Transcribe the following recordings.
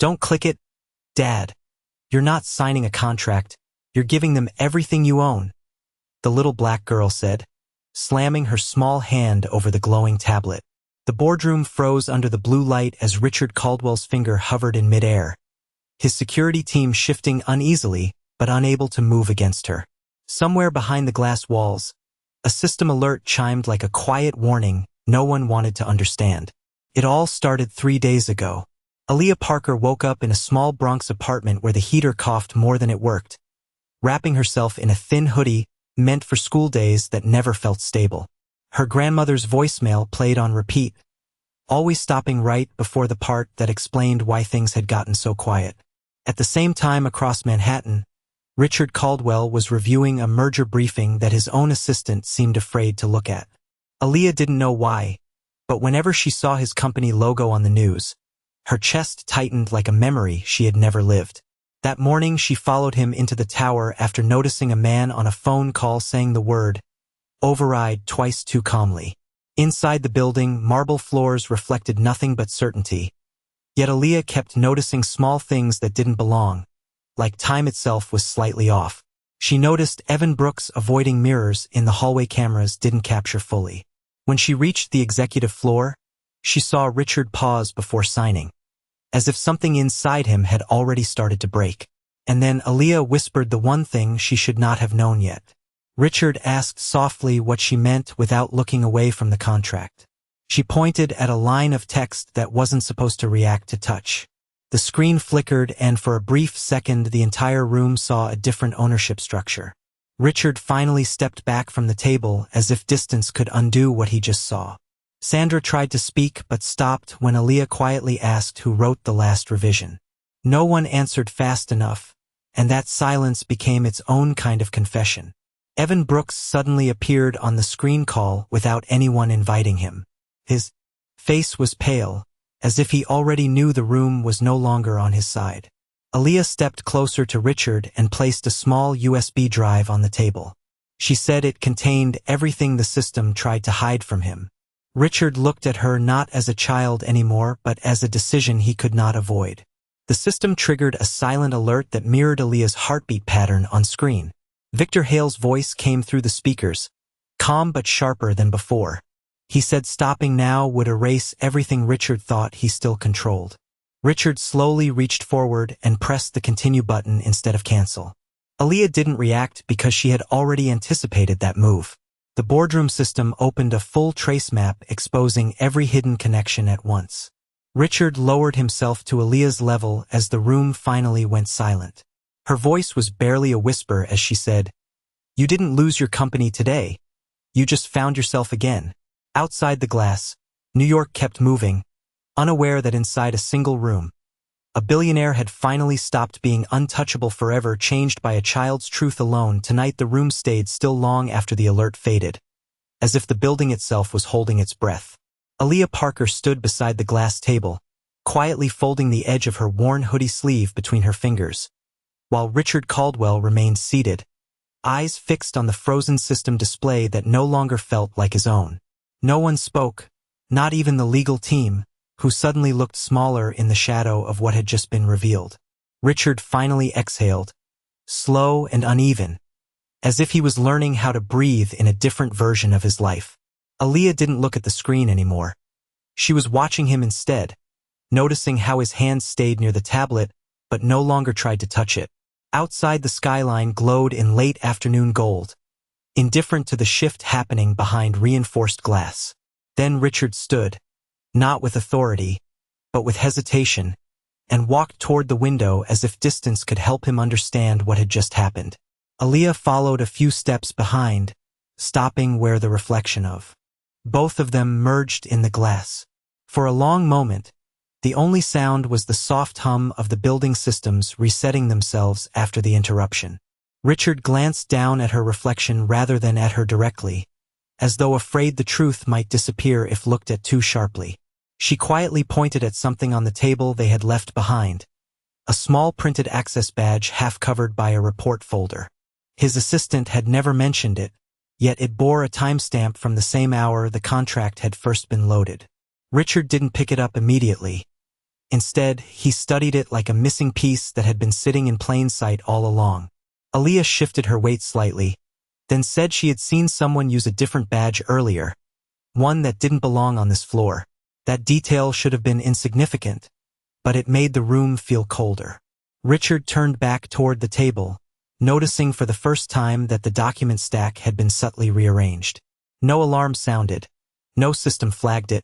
Don't click it, Dad. You're not signing a contract. You're giving them everything you own, the little black girl said, slamming her small hand over the glowing tablet. The boardroom froze under the blue light as Richard Caldwell's finger hovered in midair, his security team shifting uneasily but unable to move against her. Somewhere behind the glass walls, a system alert chimed like a quiet warning no one wanted to understand. It all started 3 days ago. Aaliyah Parker woke up in a small Bronx apartment where the heater coughed more than it worked, wrapping herself in a thin hoodie meant for school days that never felt stable. Her grandmother's voicemail played on repeat, always stopping right before the part that explained why things had gotten so quiet. At the same time across Manhattan, Richard Caldwell was reviewing a merger briefing that his own assistant seemed afraid to look at. Aaliyah didn't know why, but whenever she saw his company logo on the news, her chest tightened like a memory she had never lived. That morning she followed him into the tower after noticing a man on a phone call saying the word override twice too calmly. Inside the building, marble floors reflected nothing but certainty. Yet Aaliyah kept noticing small things that didn't belong, like time itself was slightly off. She noticed Evan Brooks avoiding mirrors in the hallway cameras didn't capture fully. When she reached the executive floor, she saw Richard pause before signing, as if something inside him had already started to break. And then Aaliyah whispered the one thing she should not have known yet. Richard asked softly what she meant without looking away from the contract. She pointed at a line of text that wasn't supposed to react to touch. The screen flickered, and for a brief second the entire room saw a different ownership structure. Richard finally stepped back from the table as if distance could undo what he just saw. Sandra tried to speak but stopped when Aaliyah quietly asked who wrote the last revision. No one answered fast enough, and that silence became its own kind of confession. Evan Brooks suddenly appeared on the screen call without anyone inviting him. His face was pale, as if he already knew the room was no longer on his side. Aaliyah stepped closer to Richard and placed a small USB drive on the table. She said it contained everything the system tried to hide from him. Richard looked at her not as a child anymore, but as a decision he could not avoid. The system triggered a silent alert that mirrored Aaliyah's heartbeat pattern on screen. Victor Hale's voice came through the speakers, calm but sharper than before. He said stopping now would erase everything Richard thought he still controlled. Richard slowly reached forward and pressed the continue button instead of cancel. Aaliyah didn't react because she had already anticipated that move. The boardroom system opened a full trace map exposing every hidden connection at once. Richard lowered himself to Aaliyah's level as the room finally went silent. Her voice was barely a whisper as she said, "You didn't lose your company today. You just found yourself again." Outside the glass, New York kept moving, unaware that inside a single room, a billionaire had finally stopped being untouchable forever, changed by a child's truth alone. Tonight the room stayed still long after the alert faded, as if the building itself was holding its breath. Aaliyah Parker stood beside the glass table, quietly folding the edge of her worn hoodie sleeve between her fingers, while Richard Caldwell remained seated, eyes fixed on the frozen system display that no longer felt like his own. No one spoke, not even the legal team, who suddenly looked smaller in the shadow of what had just been revealed. Richard finally exhaled, slow and uneven, as if he was learning how to breathe in a different version of his life. Aaliyah didn't look at the screen anymore. She was watching him instead, noticing how his hands stayed near the tablet but no longer tried to touch it. Outside, the skyline glowed in late afternoon gold, indifferent to the shift happening behind reinforced glass. Then Richard stood, not with authority, but with hesitation, and walked toward the window as if distance could help him understand what had just happened. Aaliyah followed a few steps behind, stopping where the reflection of both of them merged in the glass. For a long moment, the only sound was the soft hum of the building systems resetting themselves after the interruption. Richard glanced down at her reflection rather than at her directly, as though afraid the truth might disappear if looked at too sharply. She quietly pointed at something on the table they had left behind, a small printed access badge half covered by a report folder. His assistant had never mentioned it, yet it bore a timestamp from the same hour the contract had first been loaded. Richard didn't pick it up immediately. Instead, he studied it like a missing piece that had been sitting in plain sight all along. Aaliyah shifted her weight slightly, then said she had seen someone use a different badge earlier, one that didn't belong on this floor. That detail should have been insignificant, but it made the room feel colder. Richard turned back toward the table, noticing for the first time that the document stack had been subtly rearranged. No alarm sounded, no system flagged it,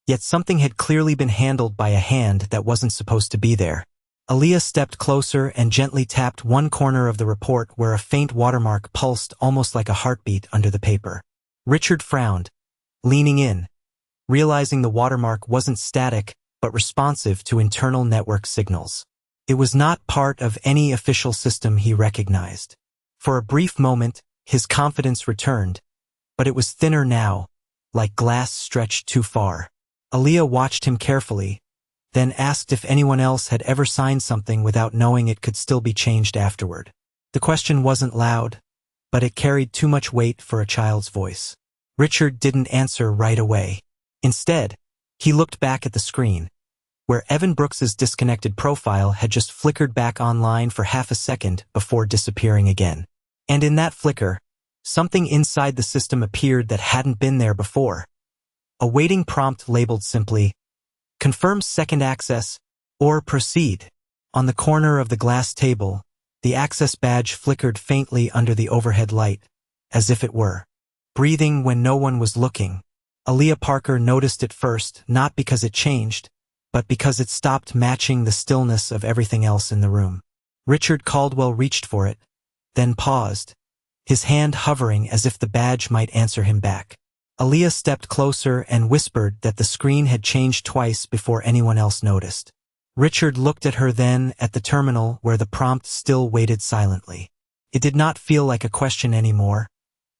yet something had clearly been handled by a hand that wasn't supposed to be there. Aaliyah stepped closer and gently tapped one corner of the report where a faint watermark pulsed almost like a heartbeat under the paper. Richard frowned, leaning in, realizing the watermark wasn't static but responsive to internal network signals. It was not part of any official system he recognized. For a brief moment, his confidence returned, but it was thinner now, like glass stretched too far. Aaliyah watched him carefully, then asked if anyone else had ever signed something without knowing it could still be changed afterward. The question wasn't loud, but it carried too much weight for a child's voice. Richard didn't answer right away. Instead, he looked back at the screen, where Evan Brooks's disconnected profile had just flickered back online for half a second before disappearing again. And in that flicker, something inside the system appeared that hadn't been there before. A waiting prompt labeled simply, "Confirm second access," or "Proceed." On the corner of the glass table, the access badge flickered faintly under the overhead light, as if it were breathing when no one was looking. Aaliyah Parker noticed it first, not because it changed, but because it stopped matching the stillness of everything else in the room. Richard Caldwell reached for it, then paused, his hand hovering as if the badge might answer him back. Aaliyah stepped closer and whispered that the screen had changed twice before anyone else noticed. Richard looked at her, then at the terminal where the prompt still waited silently. It did not feel like a question anymore,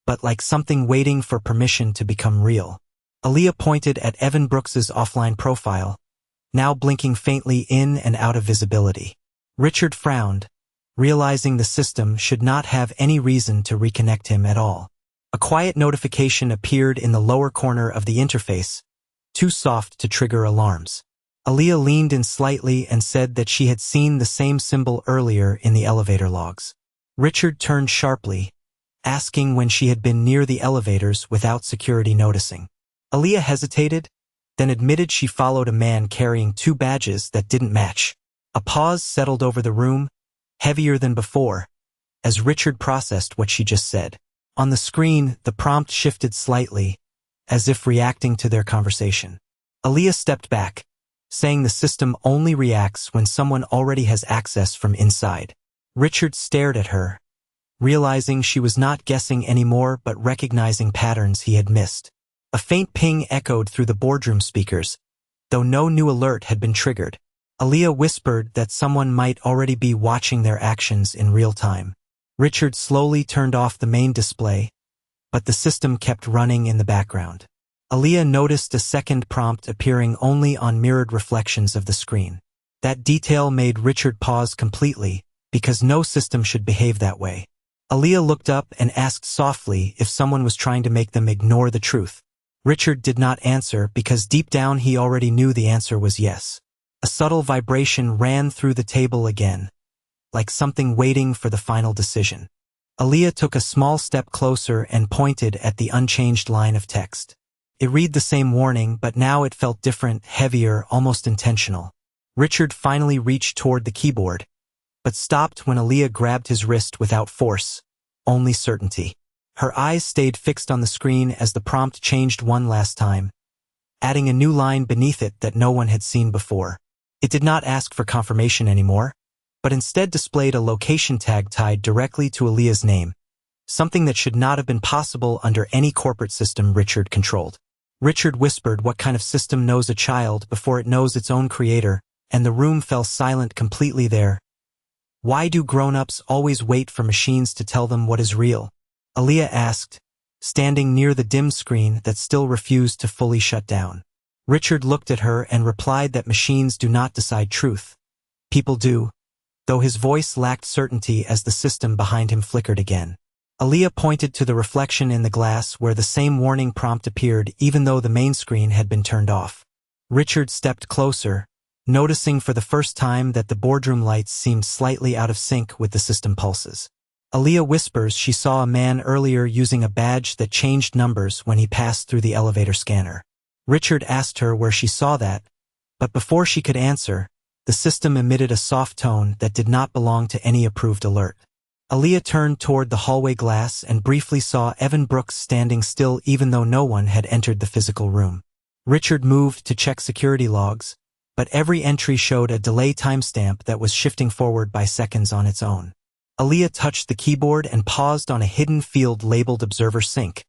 but like something waiting for permission to become real. Aaliyah pointed at Evan Brooks's offline profile, now blinking faintly in and out of visibility. Richard frowned, realizing the system should not have any reason to reconnect him at all. A quiet notification appeared in the lower corner of the interface, too soft to trigger alarms. Aaliyah leaned in slightly and said that she had seen the same symbol earlier in the elevator logs. Richard turned sharply, asking when she had been near the elevators without security noticing. Aaliyah hesitated, then admitted she followed a man carrying two badges that didn't match. A pause settled over the room, heavier than before, as Richard processed what she just said. On the screen, the prompt shifted slightly, as if reacting to their conversation. Aaliyah stepped back, saying the system only reacts when someone already has access from inside. Richard stared at her, realizing she was not guessing anymore but recognizing patterns he had missed. A faint ping echoed through the boardroom speakers, though no new alert had been triggered. Aaliyah whispered that someone might already be watching their actions in real time. Richard slowly turned off the main display, but the system kept running in the background. Aaliyah noticed a second prompt appearing only on mirrored reflections of the screen. That detail made Richard pause completely, because no system should behave that way. Aaliyah looked up and asked softly if someone was trying to make them ignore the truth. Richard did not answer because deep down he already knew the answer was yes. A subtle vibration ran through the table again, like something waiting for the final decision. Aaliyah took a small step closer and pointed at the unchanged line of text. It read the same warning, but now it felt different, heavier, almost intentional. Richard finally reached toward the keyboard, but stopped when Aaliyah grabbed his wrist without force, only certainty. Her eyes stayed fixed on the screen as the prompt changed one last time, adding a new line beneath it that no one had seen before. It did not ask for confirmation anymore, but instead displayed a location tag tied directly to Aaliyah's name, something that should not have been possible under any corporate system Richard controlled. Richard whispered what kind of system knows a child before it knows its own creator, and the room fell silent completely there. Why do grown-ups always wait for machines to tell them what is real? Aaliyah asked, standing near the dim screen that still refused to fully shut down. Richard looked at her and replied that machines do not decide truth. People do, though his voice lacked certainty as the system behind him flickered again. Aaliyah pointed to the reflection in the glass where the same warning prompt appeared even though the main screen had been turned off. Richard stepped closer, noticing for the first time that the boardroom lights seemed slightly out of sync with the system pulses. Aaliyah whispers she saw a man earlier using a badge that changed numbers when he passed through the elevator scanner. Richard asked her where she saw that, but before she could answer, the system emitted a soft tone that did not belong to any approved alert. Aaliyah turned toward the hallway glass and briefly saw Evan Brooks standing still even though no one had entered the physical room. Richard moved to check security logs, but every entry showed a delay timestamp that was shifting forward by seconds on its own. Aaliyah touched the keyboard and paused on a hidden field labeled Observer Sync,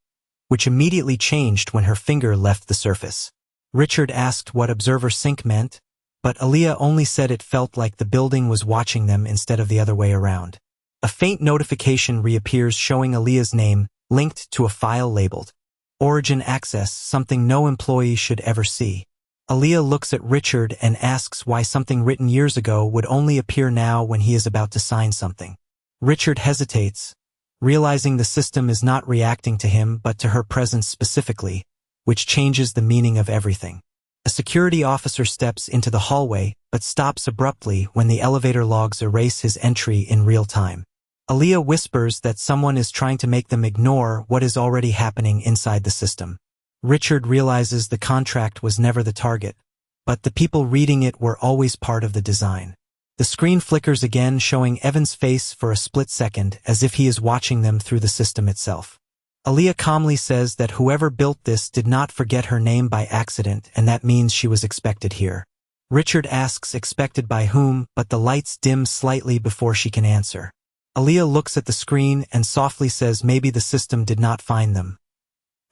which immediately changed when her finger left the surface. Richard asked what Observer Sync meant, but Aaliyah only said it felt like the building was watching them instead of the other way around. A faint notification reappears showing Aaliyah's name linked to a file labeled Origin Access, something no employee should ever see. Aaliyah looks at Richard and asks why something written years ago would only appear now when he is about to sign something. Richard hesitates, realizing the system is not reacting to him but to her presence specifically, which changes the meaning of everything. A security officer steps into the hallway but stops abruptly when the elevator logs erase his entry in real time. Aaliyah whispers that someone is trying to make them ignore what is already happening inside the system. Richard realizes the contract was never the target, but the people reading it were always part of the design. The screen flickers again, showing Evan's face for a split second as if he is watching them through the system itself. Aaliyah calmly says that whoever built this did not forget her name by accident, and that means she was expected here. Richard asks expected by whom, but the lights dim slightly before she can answer. Aaliyah looks at the screen and softly says maybe the system did not find them.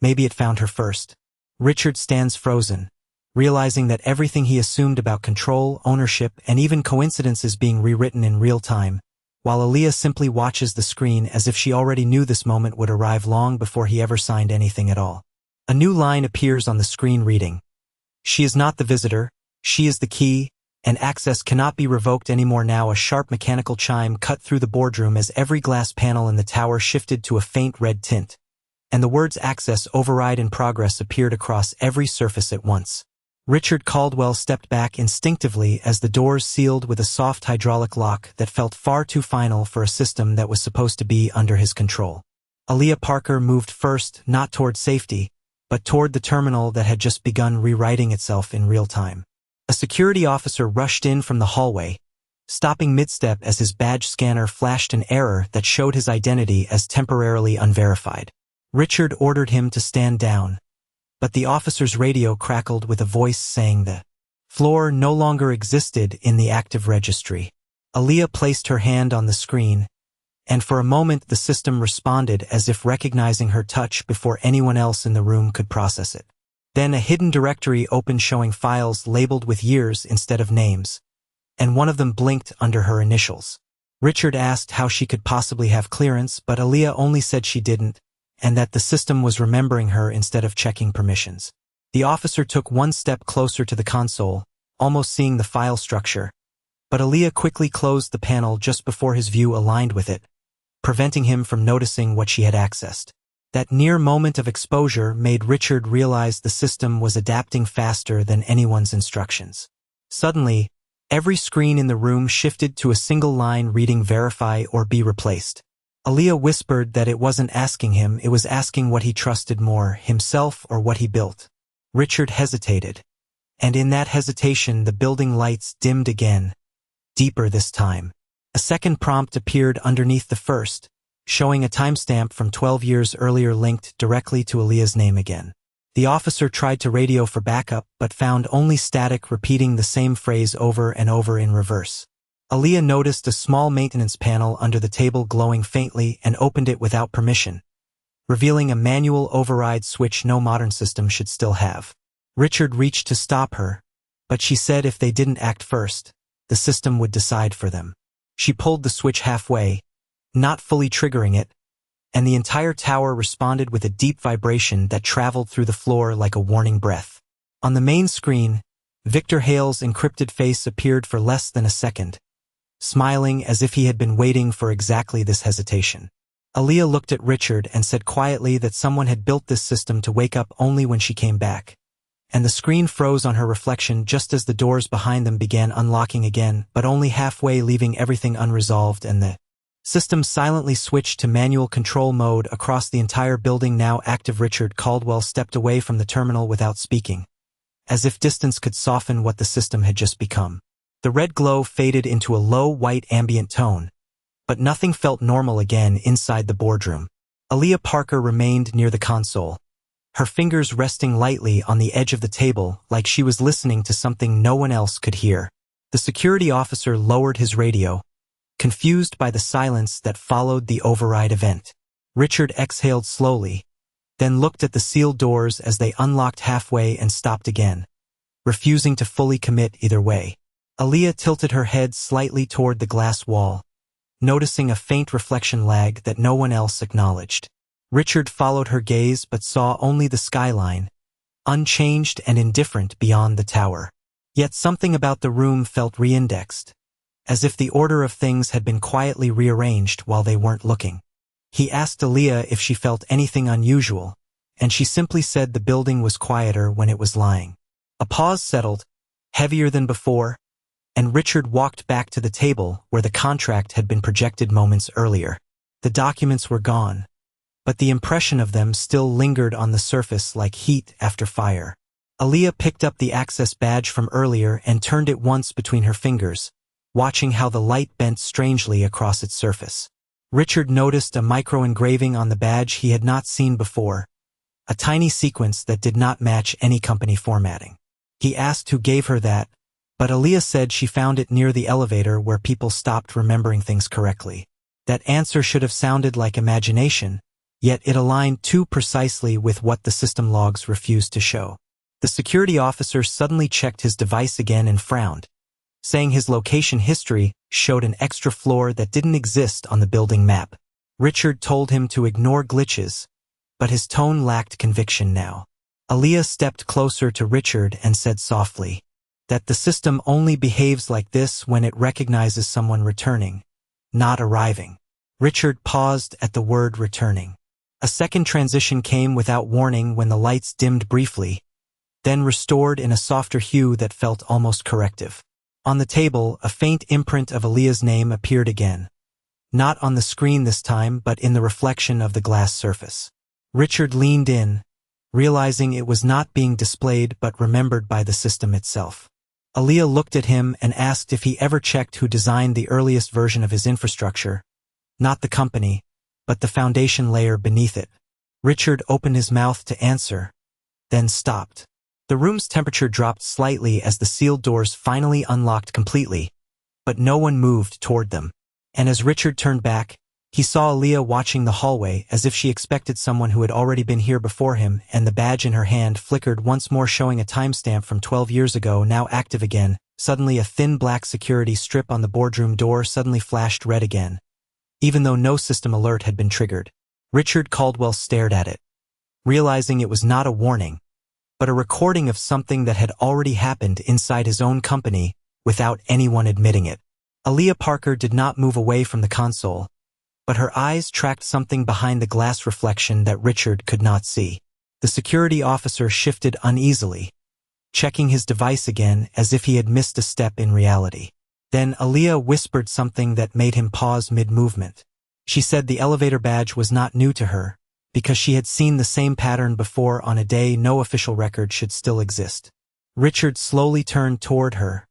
Maybe it found her first. Richard stands frozen, realizing that everything he assumed about control, ownership, and even coincidence is being rewritten in real time, while Aaliyah simply watches the screen as if she already knew this moment would arrive long before he ever signed anything at all. A new line appears on the screen reading, "She is not the visitor, she is the key, and access cannot be revoked anymore now." A sharp mechanical chime cut through the boardroom as every glass panel in the tower shifted to a faint red tint, and the words "Access Override in Progress" appeared across every surface at once. Richard Caldwell stepped back instinctively as the doors sealed with a soft hydraulic lock that felt far too final for a system that was supposed to be under his control. Aaliyah Parker moved first, not toward safety, but toward the terminal that had just begun rewriting itself in real time. A security officer rushed in from the hallway, stopping mid-step as his badge scanner flashed an error that showed his identity as temporarily unverified. Richard ordered him to stand down, but the officer's radio crackled with a voice saying the floor no longer existed in the active registry. Aaliyah placed her hand on the screen, and for a moment the system responded as if recognizing her touch before anyone else in the room could process it. Then a hidden directory opened showing files labeled with years instead of names, and one of them blinked under her initials. Richard asked how she could possibly have clearance, but Aaliyah only said she didn't, and that the system was remembering her instead of checking permissions. The officer took one step closer to the console, almost seeing the file structure, but Aaliyah quickly closed the panel just before his view aligned with it, preventing him from noticing what she had accessed. That near moment of exposure made Richard realize the system was adapting faster than anyone's instructions. Suddenly, every screen in the room shifted to a single line reading "Verify or be replaced." Aaliyah whispered that it wasn't asking him, it was asking what he trusted more, himself or what he built. Richard hesitated, and in that hesitation the building lights dimmed again, deeper this time. A second prompt appeared underneath the first, showing a timestamp from 12 years earlier linked directly to Aaliyah's name again. The officer tried to radio for backup but found only static repeating the same phrase over and over in reverse. Aaliyah noticed a small maintenance panel under the table glowing faintly and opened it without permission, revealing a manual override switch no modern system should still have. Richard reached to stop her, but she said if they didn't act first, the system would decide for them. She pulled the switch halfway, not fully triggering it, and the entire tower responded with a deep vibration that traveled through the floor like a warning breath. On the main screen, Victor Hale's encrypted face appeared for less than a second, smiling as if he had been waiting for exactly this hesitation. Aaliyah looked at Richard and said quietly that someone had built this system to wake up only when she came back, and the screen froze on her reflection just as the doors behind them began unlocking again, but only halfway, leaving everything unresolved, and the system silently switched to manual control mode across the entire building. Now active, Richard Caldwell stepped away from the terminal without speaking, as if distance could soften what the system had just become. The red glow faded into a low white ambient tone, but nothing felt normal again inside the boardroom. Aaliyah Parker remained near the console, her fingers resting lightly on the edge of the table like she was listening to something no one else could hear. The security officer lowered his radio, confused by the silence that followed the override event. Richard exhaled slowly, then looked at the sealed doors as they unlocked halfway and stopped again, refusing to fully commit either way. Aaliyah tilted her head slightly toward the glass wall, noticing a faint reflection lag that no one else acknowledged. Richard followed her gaze but saw only the skyline, unchanged and indifferent beyond the tower. Yet something about the room felt reindexed, as if the order of things had been quietly rearranged while they weren't looking. He asked Aaliyah if she felt anything unusual, and she simply said the building was quieter when it was lying. A pause settled, heavier than before, and Richard walked back to the table where the contract had been projected moments earlier. The documents were gone, but the impression of them still lingered on the surface like heat after fire. Aaliyah picked up the access badge from earlier and turned it once between her fingers, watching how the light bent strangely across its surface. Richard noticed a micro-engraving on the badge he had not seen before, a tiny sequence that did not match any company formatting. He asked who gave her that, but Aaliyah said she found it near the elevator where people stopped remembering things correctly. That answer should have sounded like imagination, yet it aligned too precisely with what the system logs refused to show. The security officer suddenly checked his device again and frowned, saying his location history showed an extra floor that didn't exist on the building map. Richard told him to ignore glitches, but his tone lacked conviction now. Aaliyah stepped closer to Richard and said softly that the system only behaves like this when it recognizes someone returning, not arriving. Richard paused at the word returning. A second transition came without warning when the lights dimmed briefly, then restored in a softer hue that felt almost corrective. On the table, a faint imprint of Aaliyah's name appeared again, not on the screen this time but in the reflection of the glass surface. Richard leaned in, realizing it was not being displayed but remembered by the system itself. Aaliyah looked at him and asked if he ever checked who designed the earliest version of his infrastructure, not the company, but the foundation layer beneath it. Richard opened his mouth to answer, then stopped. The room's temperature dropped slightly as the sealed doors finally unlocked completely, but no one moved toward them. And as Richard turned back, he saw Aaliyah watching the hallway as if she expected someone who had already been here before him, and the badge in her hand flickered once more, showing a timestamp from 12 years ago, now active again. Suddenly a thin black security strip on the boardroom door suddenly flashed red again, even though no system alert had been triggered. Richard Caldwell stared at it, realizing it was not a warning, but a recording of something that had already happened inside his own company without anyone admitting it. Aaliyah Parker did not move away from the console, but her eyes tracked something behind the glass reflection that Richard could not see. The security officer shifted uneasily, checking his device again as if he had missed a step in reality. Then Aaliyah whispered something that made him pause mid-movement. She said the elevator badge was not new to her, because she had seen the same pattern before on a day no official record should still exist. Richard slowly turned toward her,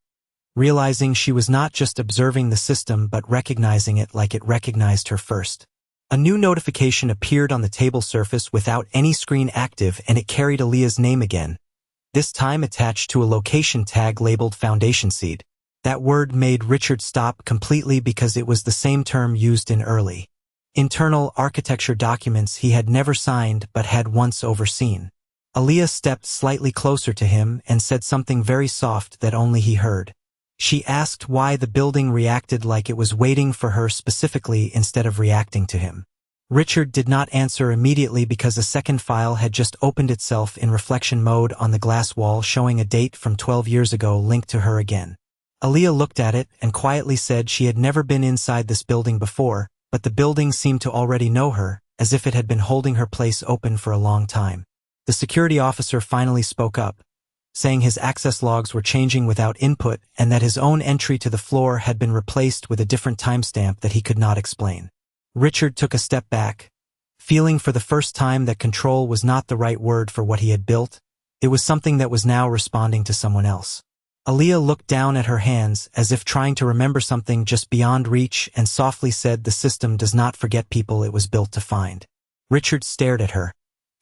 realizing she was not just observing the system but recognizing it like it recognized her first. A new notification appeared on the table surface without any screen active, and it carried Aaliyah's name again, this time attached to a location tag labeled Foundation Seed. That word made Richard stop completely because it was the same term used in early internal architecture documents he had never signed but had once overseen. Aaliyah stepped slightly closer to him and said something very soft that only he heard. She asked why the building reacted like it was waiting for her specifically instead of reacting to him. Richard did not answer immediately because a second file had just opened itself in reflection mode on the glass wall, showing a date from 12 years ago linked to her again. Aaliyah looked at it and quietly said she had never been inside this building before, but the building seemed to already know her, as if it had been holding her place open for a long time. The security officer finally spoke up, saying his access logs were changing without input and that his own entry to the floor had been replaced with a different timestamp that he could not explain. Richard took a step back, feeling for the first time that control was not the right word for what he had built. It was something that was now responding to someone else. Aaliyah looked down at her hands as if trying to remember something just beyond reach and softly said, "The system does not forget people it was built to find." Richard stared at her,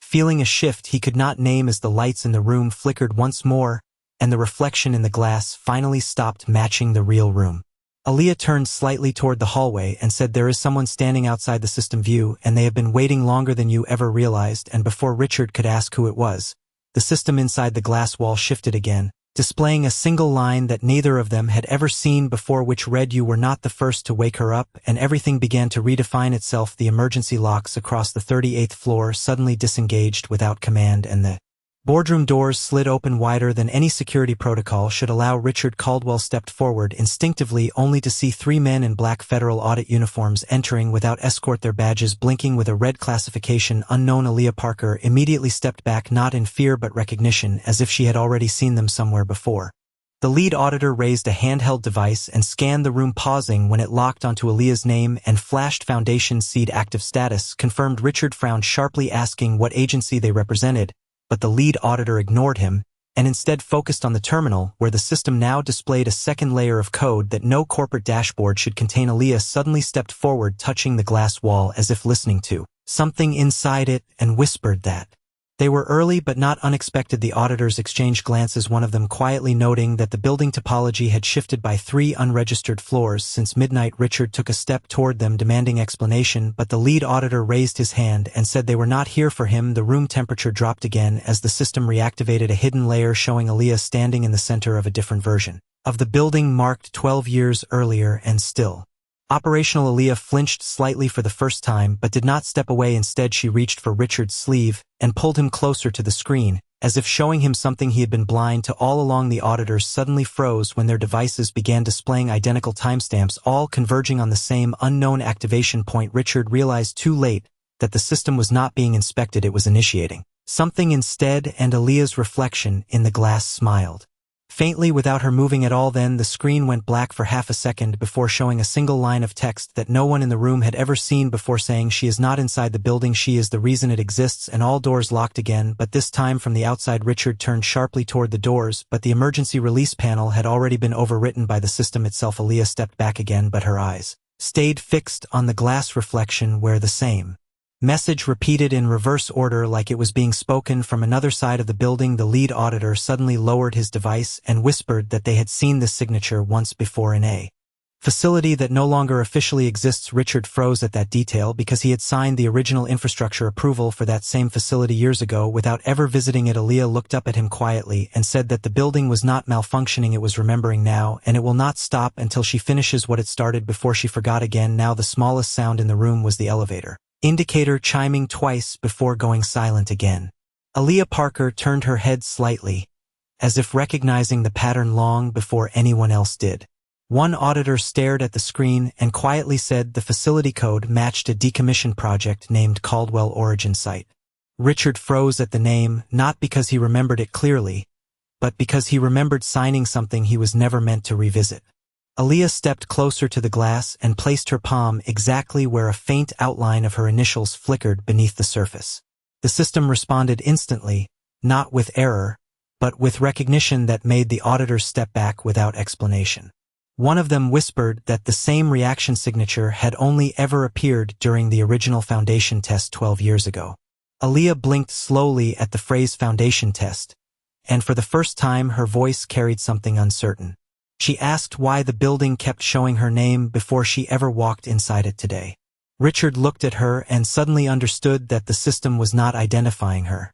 feeling a shift he could not name as the lights in the room flickered once more and the reflection in the glass finally stopped matching the real room. Aaliyah turned slightly toward the hallway and said, "There is someone standing outside the system view and they have been waiting longer than you ever realized." And before Richard could ask who it was, the system inside the glass wall shifted again, displaying a single line that neither of them had ever seen before, which read, "You were not the first to wake her up," and everything began to redefine itself. The emergency locks across the 38th floor suddenly disengaged without command, and the boardroom doors slid open wider than any security protocol should allow. Richard Caldwell stepped forward instinctively, only to see three men in black federal audit uniforms entering without escort, their badges blinking with a red classification unknown. Aaliyah Parker immediately stepped back, not in fear but recognition, as if she had already seen them somewhere before. The lead auditor raised a handheld device and scanned the room, pausing when it locked onto Aaliyah's name and flashed Foundation Seed active status confirmed. Richard frowned sharply, asking what agency they represented, but the lead auditor ignored him and instead focused on the terminal, where the system now displayed a second layer of code that no corporate dashboard should contain. Aaliyah suddenly stepped forward, touching the glass wall as if listening to something inside it, and whispered that they were early but not unexpected. The auditors exchanged glances, one of them quietly noting that the building topology had shifted by 3 unregistered floors since midnight. Richard took a step toward them, demanding explanation, but the lead auditor raised his hand and said they were not here for him. The room temperature dropped again as the system reactivated a hidden layer, showing Aaliyah standing in the center of a different version of the building, marked 12 years earlier and still operational. Aaliyah flinched slightly for the first time but did not step away. Instead, she reached for Richard's sleeve and pulled him closer to the screen, as if showing him something he had been blind to all along. The auditors suddenly froze when their devices began displaying identical timestamps, all converging on the same unknown activation point. Richard realized too late that the system was not being inspected, it was initiating something instead, and Aaliyah's reflection in the glass smiled faintly without her moving at all. Then the screen went black for half a second before showing a single line of text that no one in the room had ever seen before, saying, "She is not inside the building, she is the reason it exists." And all doors locked again, but this time from the outside. Richard turned sharply toward the doors, but the emergency release panel had already been overwritten by the system itself. Aaliyah stepped back again, but her eyes stayed fixed on the glass reflection, where the same message repeated in reverse order, like it was being spoken from another side of the building. The lead auditor suddenly lowered his device and whispered that they had seen this signature once before in a facility that no longer officially exists. Richard froze at that detail because he had signed the original infrastructure approval for that same facility years ago without ever visiting it. Aaliyah looked up at him quietly and said that the building was not malfunctioning, it was remembering now, and it will not stop until she finishes what it started. Before she forgot again, now the smallest sound in the room was the elevator indicator chiming twice before going silent again. Aaliyah Parker turned her head slightly, as if recognizing the pattern long before anyone else did. One auditor stared at the screen and quietly said the facility code matched a decommissioned project named Caldwell Origin Site. Richard froze at the name, not because he remembered it clearly, but because he remembered signing something he was never meant to revisit. Aaliyah stepped closer to the glass and placed her palm exactly where a faint outline of her initials flickered beneath the surface. The system responded instantly, not with error, but with recognition that made the auditors step back without explanation. One of them whispered that the same reaction signature had only ever appeared during the original Foundation test 12 years ago. Aaliyah blinked slowly at the phrase Foundation test, and for the first time her voice carried something uncertain. She asked why the building kept showing her name before she ever walked inside it today. Richard looked at her and suddenly understood that the system was not identifying her.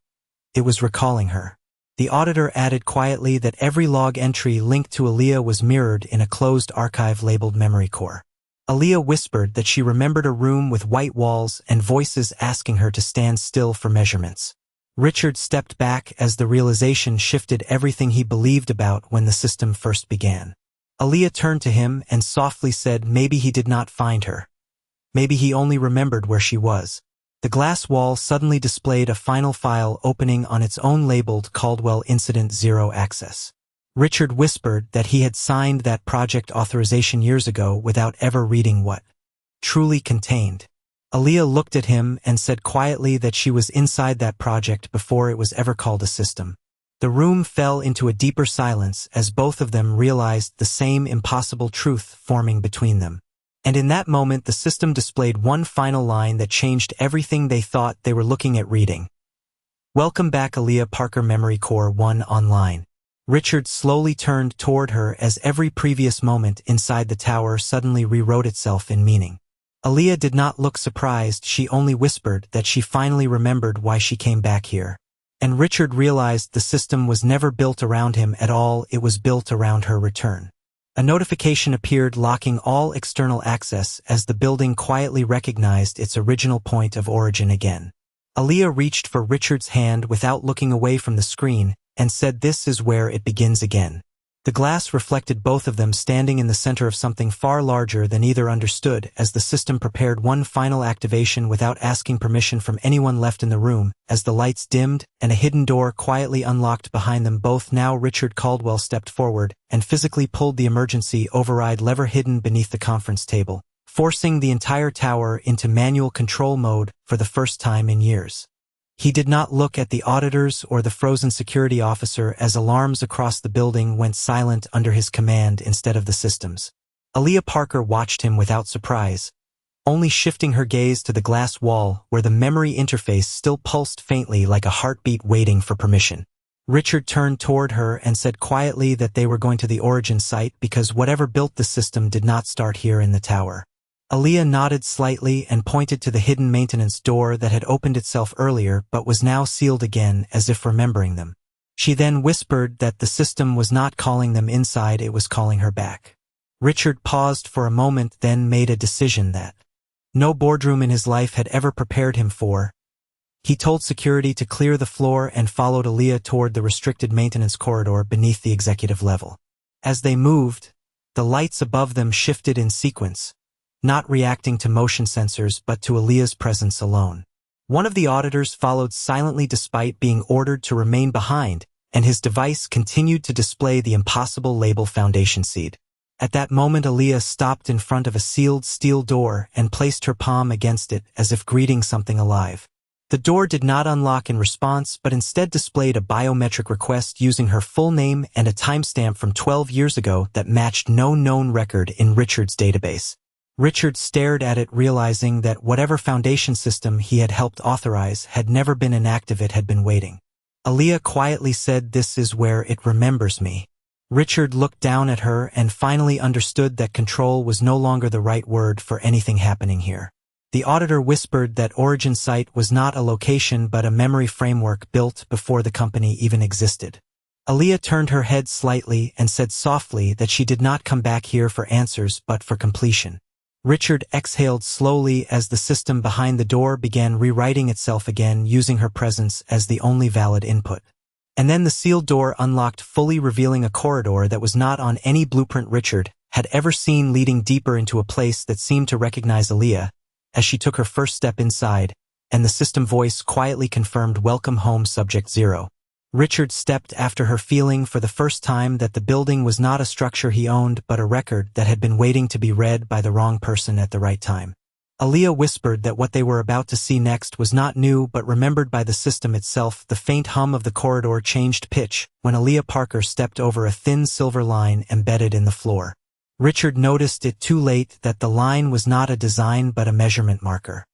It was recalling her. The auditor added quietly that every log entry linked to Aaliyah was mirrored in a closed archive labeled Memory Core. Aaliyah whispered that she remembered a room with white walls and voices asking her to stand still for measurements. Richard stepped back as the realization shifted everything he believed about when the system first began. Aaliyah turned to him and softly said maybe he did not find her. Maybe he only remembered where she was. The glass wall suddenly displayed a final file opening on its own labeled Caldwell Incident 0 Access. Richard whispered that he had signed that project authorization years ago without ever reading what truly contained. Aaliyah looked at him and said quietly that she was inside that project before it was ever called a system. The room fell into a deeper silence as both of them realized the same impossible truth forming between them. And in that moment the system displayed one final line that changed everything they thought they were looking at reading. Welcome back, Aaliyah Parker, Memory Core 1 Online. Richard slowly turned toward her as every previous moment inside the tower suddenly rewrote itself in meaning. Aaliyah did not look surprised, she only whispered that she finally remembered why she came back here. And Richard realized the system was never built around him at all, it was built around her return. A notification appeared locking all external access as the building quietly recognized its original point of origin again. Aaliyah reached for Richard's hand without looking away from the screen and said, "This is where it begins again." The glass reflected both of them standing in the center of something far larger than either understood as the system prepared one final activation without asking permission from anyone left in the room. As the lights dimmed and a hidden door quietly unlocked behind them both, now Richard Caldwell stepped forward and physically pulled the emergency override lever hidden beneath the conference table, forcing the entire tower into manual control mode for the first time in years. He did not look at the auditors or the frozen security officer as alarms across the building went silent under his command instead of the systems. Aaliyah Parker watched him without surprise, only shifting her gaze to the glass wall where the memory interface still pulsed faintly like a heartbeat waiting for permission. Richard turned toward her and said quietly that they were going to the origin site because whatever built the system did not start here in the tower. Aaliyah nodded slightly and pointed to the hidden maintenance door that had opened itself earlier but was now sealed again as if remembering them. She then whispered that the system was not calling them inside, it was calling her back. Richard paused for a moment, then made a decision that no boardroom in his life had ever prepared him for. He told security to clear the floor and followed Aaliyah toward the restricted maintenance corridor beneath the executive level. As they moved, the lights above them shifted in sequence, not reacting to motion sensors but to Aaliyah's presence alone. One of the auditors followed silently despite being ordered to remain behind, and his device continued to display the impossible label Foundation Seed. At that moment Aaliyah stopped in front of a sealed steel door and placed her palm against it as if greeting something alive. The door did not unlock in response but instead displayed a biometric request using her full name and a timestamp from 12 years ago that matched no known record in Richard's database. Richard stared at it, realizing that whatever foundation system he had helped authorize had never been inactive, it had been waiting. Aaliyah quietly said, "This is where it remembers me." Richard looked down at her and finally understood that control was no longer the right word for anything happening here. The auditor whispered that Origin Site was not a location but a memory framework built before the company even existed. Aaliyah turned her head slightly and said softly that she did not come back here for answers but for completion. Richard exhaled slowly as the system behind the door began rewriting itself again, using her presence as the only valid input. And then the sealed door unlocked, fully revealing a corridor that was not on any blueprint Richard had ever seen, leading deeper into a place that seemed to recognize Aaliyah as she took her first step inside, and the system voice quietly confirmed, "Welcome home, Subject 0. Richard stepped after her, feeling for the first time that the building was not a structure he owned but a record that had been waiting to be read by the wrong person at the right time. Aaliyah whispered that what they were about to see next was not new but remembered by the system itself. The faint hum of the corridor changed pitch when Aaliyah Parker stepped over a thin silver line embedded in the floor. Richard noticed it too late that the line was not a design but a measurement marker.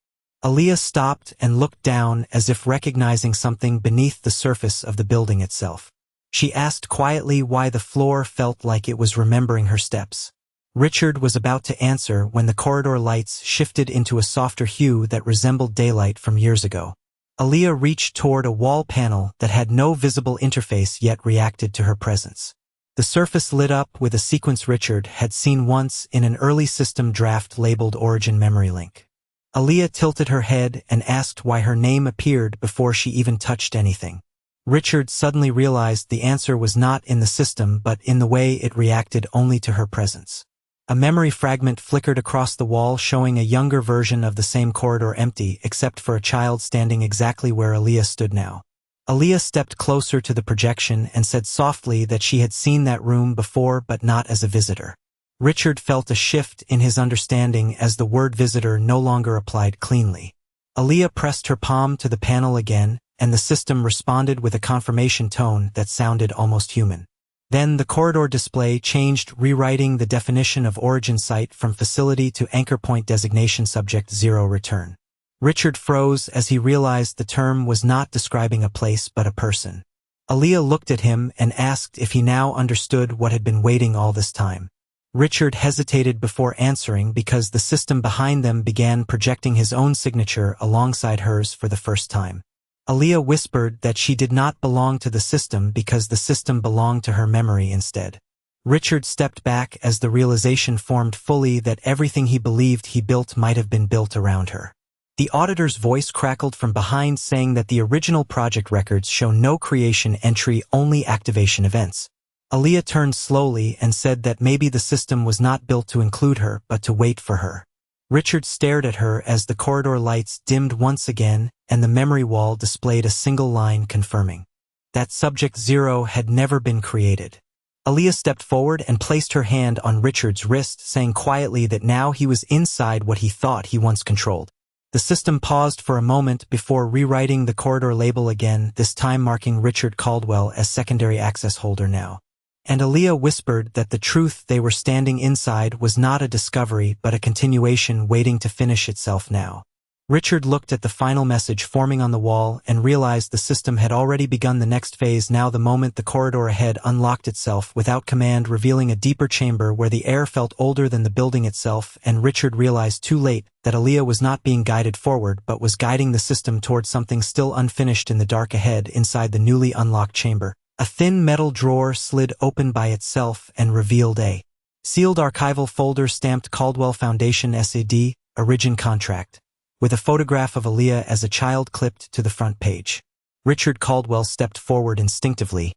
Aaliyah stopped and looked down as if recognizing something beneath the surface of the building itself. She asked quietly why the floor felt like it was remembering her steps. Richard was about to answer when the corridor lights shifted into a softer hue that resembled daylight from years ago. Aaliyah reached toward a wall panel that had no visible interface yet reacted to her presence. The surface lit up with a sequence Richard had seen once in an early system draft labeled Origin Memory Link. Aaliyah tilted her head and asked why her name appeared before she even touched anything. Richard suddenly realized the answer was not in the system but in the way it reacted only to her presence. A memory fragment flickered across the wall showing a younger version of the same corridor empty except for a child standing exactly where Aaliyah stood now. Aaliyah stepped closer to the projection and said softly that she had seen that room before but not as a visitor. Richard felt a shift in his understanding as the word visitor no longer applied cleanly. Aaliyah pressed her palm to the panel again, and the system responded with a confirmation tone that sounded almost human. Then the corridor display changed, rewriting the definition of origin site from facility to anchor point designation subject 0 return. Richard froze as he realized the term was not describing a place but a person. Aaliyah looked at him and asked if he now understood what had been waiting all this time. Richard hesitated before answering because the system behind them began projecting his own signature alongside hers for the first time. Aaliyah whispered that she did not belong to the system because the system belonged to her memory instead. Richard stepped back as the realization formed fully that everything he believed he built might have been built around her. The auditor's voice crackled from behind saying that the original project records show no creation entry, only activation events. Aaliyah turned slowly and said that maybe the system was not built to include her but to wait for her. Richard stared at her as the corridor lights dimmed once again and the memory wall displayed a single line confirming that subject 0 had never been created. Aaliyah stepped forward and placed her hand on Richard's wrist, saying quietly that now he was inside what he thought he once controlled. The system paused for a moment before rewriting the corridor label again, this time marking Richard Caldwell as secondary access holder now. And Aaliyah whispered that the truth they were standing inside was not a discovery but a continuation waiting to finish itself now. Richard looked at the final message forming on the wall and realized the system had already begun the next phase now the moment the corridor ahead unlocked itself without command, revealing a deeper chamber where the air felt older than the building itself, and Richard realized too late that Aaliyah was not being guided forward but was guiding the system towards something still unfinished in the dark ahead inside the newly unlocked chamber. A thin metal drawer slid open by itself and revealed a sealed archival folder stamped Caldwell Foundation SAD, Origin Contract, with a photograph of Aaliyah as a child clipped to the front page. Richard Caldwell stepped forward instinctively,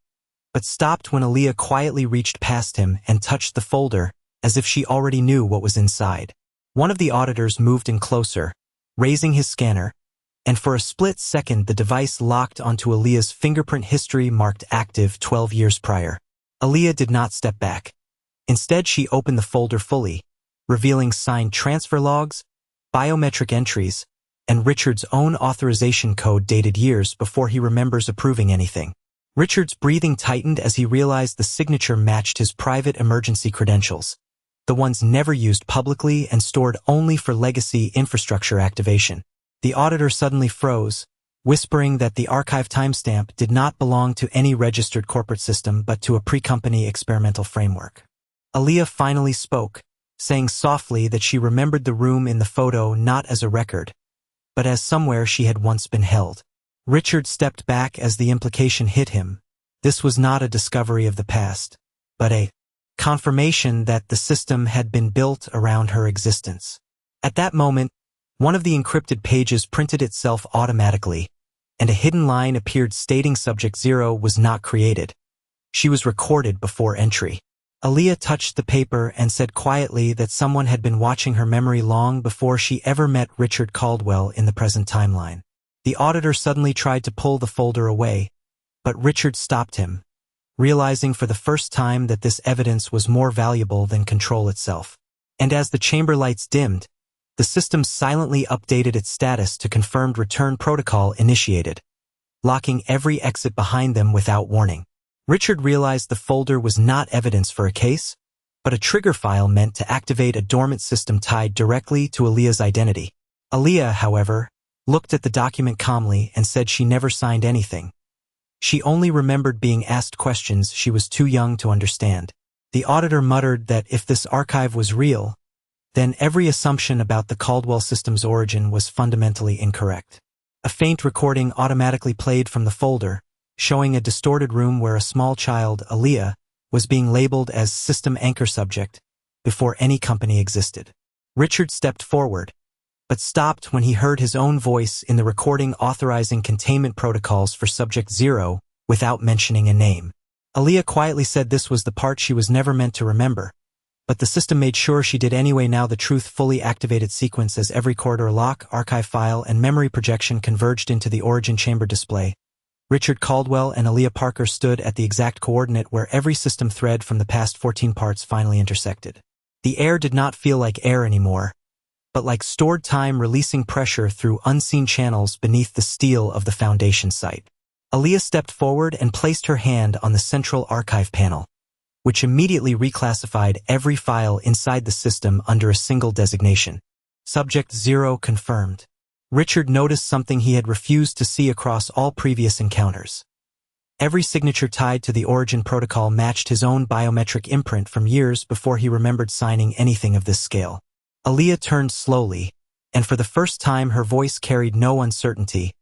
but stopped when Aaliyah quietly reached past him and touched the folder, as if she already knew what was inside. One of the auditors moved in closer, raising his scanner, and for a split second the device locked onto Aaliyah's fingerprint history marked active 12 years prior. Aaliyah did not step back. Instead, she opened the folder fully, revealing signed transfer logs, biometric entries, and Richard's own authorization code dated years before he remembers approving anything. Richard's breathing tightened as he realized the signature matched his private emergency credentials, the ones never used publicly and stored only for legacy infrastructure activation. The auditor suddenly froze, whispering that the archive timestamp did not belong to any registered corporate system but to a pre-company experimental framework. Aaliyah finally spoke, saying softly that she remembered the room in the photo not as a record, but as somewhere she had once been held. Richard stepped back as the implication hit him. This was not a discovery of the past, but a confirmation that the system had been built around her existence. At that moment, one of the encrypted pages printed itself automatically, and a hidden line appeared stating subject 0 was not created. She was recorded before entry. Aaliyah touched the paper and said quietly that someone had been watching her memory long before she ever met Richard Caldwell in the present timeline. The auditor suddenly tried to pull the folder away, but Richard stopped him, realizing for the first time that this evidence was more valuable than control itself. And as the chamber lights dimmed, the system silently updated its status to confirmed return protocol initiated, locking every exit behind them without warning. Richard realized the folder was not evidence for a case, but a trigger file meant to activate a dormant system tied directly to Aaliyah's identity. Aaliyah, however, looked at the document calmly and said she never signed anything. She only remembered being asked questions she was too young to understand. The auditor muttered that if this archive was real, then every assumption about the Caldwell system's origin was fundamentally incorrect. A faint recording automatically played from the folder, showing a distorted room where a small child, Aaliyah, was being labeled as system anchor subject before any company existed. Richard stepped forward, but stopped when he heard his own voice in the recording authorizing containment protocols for subject 0 without mentioning a name. Aaliyah quietly said this was the part she was never meant to remember, But the system made sure she did anyway. Now the truth fully activated sequence as every corridor lock, archive file, and memory projection converged into the origin chamber display. Richard Caldwell and Aaliyah Parker stood at the exact coordinate where every system thread from the past 14 parts finally intersected. The air did not feel like air anymore, but like stored time releasing pressure through unseen channels beneath the steel of the foundation site. Aaliyah stepped forward and placed her hand on the central archive panel, which immediately reclassified every file inside the system under a single designation. Subject 0 confirmed. Richard noticed something he had refused to see across all previous encounters. Every signature tied to the origin protocol matched his own biometric imprint from years before he remembered signing anything of this scale. Aaliyah turned slowly, and for the first time her voice carried no uncertainty,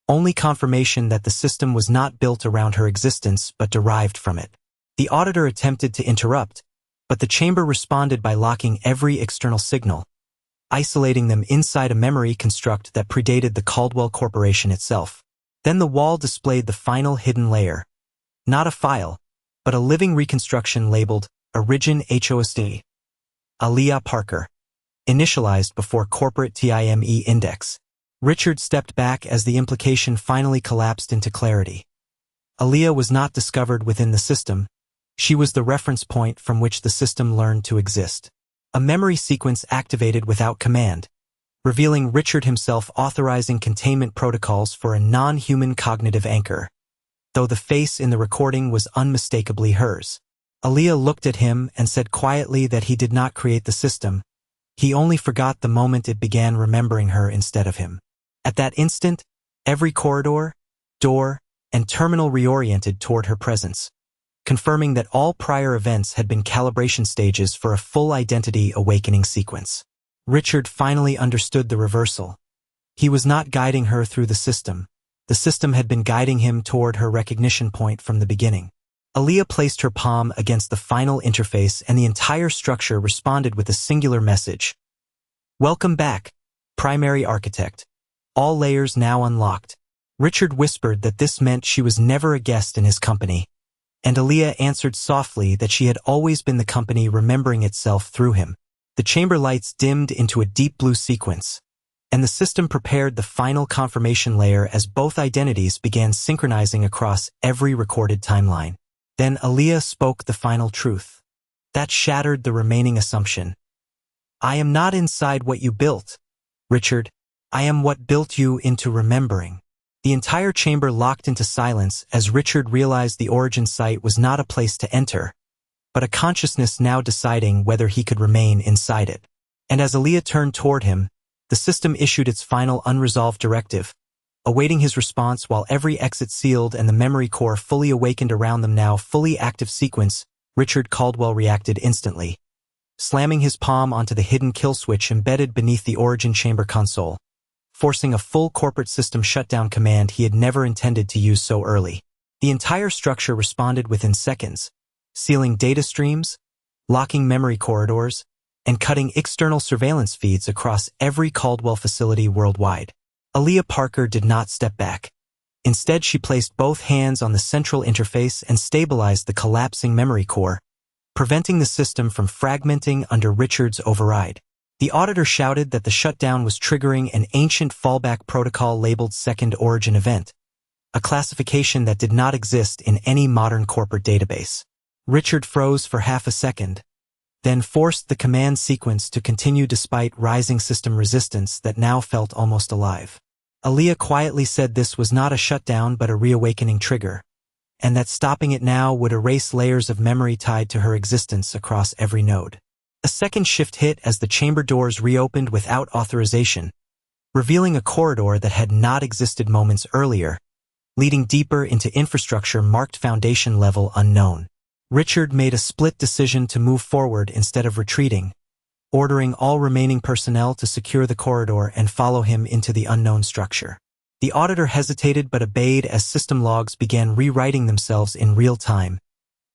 only confirmation that the system was not built around her existence but derived from it. The auditor attempted to interrupt, but the chamber responded by locking every external signal, isolating them inside a memory construct that predated the Caldwell Corporation itself. Then the wall displayed the final hidden layer. Not a file, but a living reconstruction labeled Origin HOSD. Aaliyah Parker. Initialized before corporate TIME index. Richard stepped back as the implication finally collapsed into clarity. Aaliyah was not discovered within the system. She was the reference point from which the system learned to exist. A memory sequence activated without command, revealing Richard himself authorizing containment protocols for a non-human cognitive anchor, though the face in the recording was unmistakably hers. Aaliyah looked at him and said quietly that he did not create the system. He only forgot the moment it began remembering her instead of him. At that instant, every corridor, door, and terminal reoriented toward her presence, confirming that all prior events had been calibration stages for a full identity awakening sequence. Richard finally understood the reversal. He was not guiding her through the system had been guiding him toward her recognition point from the beginning. Aaliyah placed her palm against the final interface and the entire structure responded with a singular message. Welcome back, primary architect. All layers now unlocked. Richard whispered that this meant she was never a guest in his company, and Aaliyah answered softly that she had always been the company remembering itself through him. The chamber lights dimmed into a deep blue sequence, and the system prepared the final confirmation layer as both identities began synchronizing across every recorded timeline. Then Aaliyah spoke the final truth. That shattered the remaining assumption. I am not inside what you built, Richard. I am what built you into remembering. The entire chamber locked into silence as Richard realized the origin site was not a place to enter, but a consciousness now deciding whether he could remain inside it. And as Aaliyah turned toward him, the system issued its final unresolved directive, awaiting his response while every exit sealed and the memory core fully awakened around them. Now fully active sequence, Richard Caldwell reacted instantly, slamming his palm onto the hidden kill switch embedded beneath the origin chamber console, forcing a full corporate system shutdown command he had never intended to use so early. The entire structure responded within seconds, sealing data streams, locking memory corridors, and cutting external surveillance feeds across every Caldwell facility worldwide. Aaliyah Parker did not step back. Instead, she placed both hands on the central interface and stabilized the collapsing memory core, preventing the system from fragmenting under Richard's override. The auditor shouted that the shutdown was triggering an ancient fallback protocol labeled Second Origin Event, a classification that did not exist in any modern corporate database. Richard froze for half a second, then forced the command sequence to continue despite rising system resistance that now felt almost alive. Aaliyah quietly said this was not a shutdown but a reawakening trigger, and that stopping it now would erase layers of memory tied to her existence across every node. A second shift hit as the chamber doors reopened without authorization, revealing a corridor that had not existed moments earlier, leading deeper into infrastructure marked foundation level unknown. Richard made a split decision to move forward instead of retreating, ordering all remaining personnel to secure the corridor and follow him into the unknown structure. The auditor hesitated but obeyed as system logs began rewriting themselves in real time,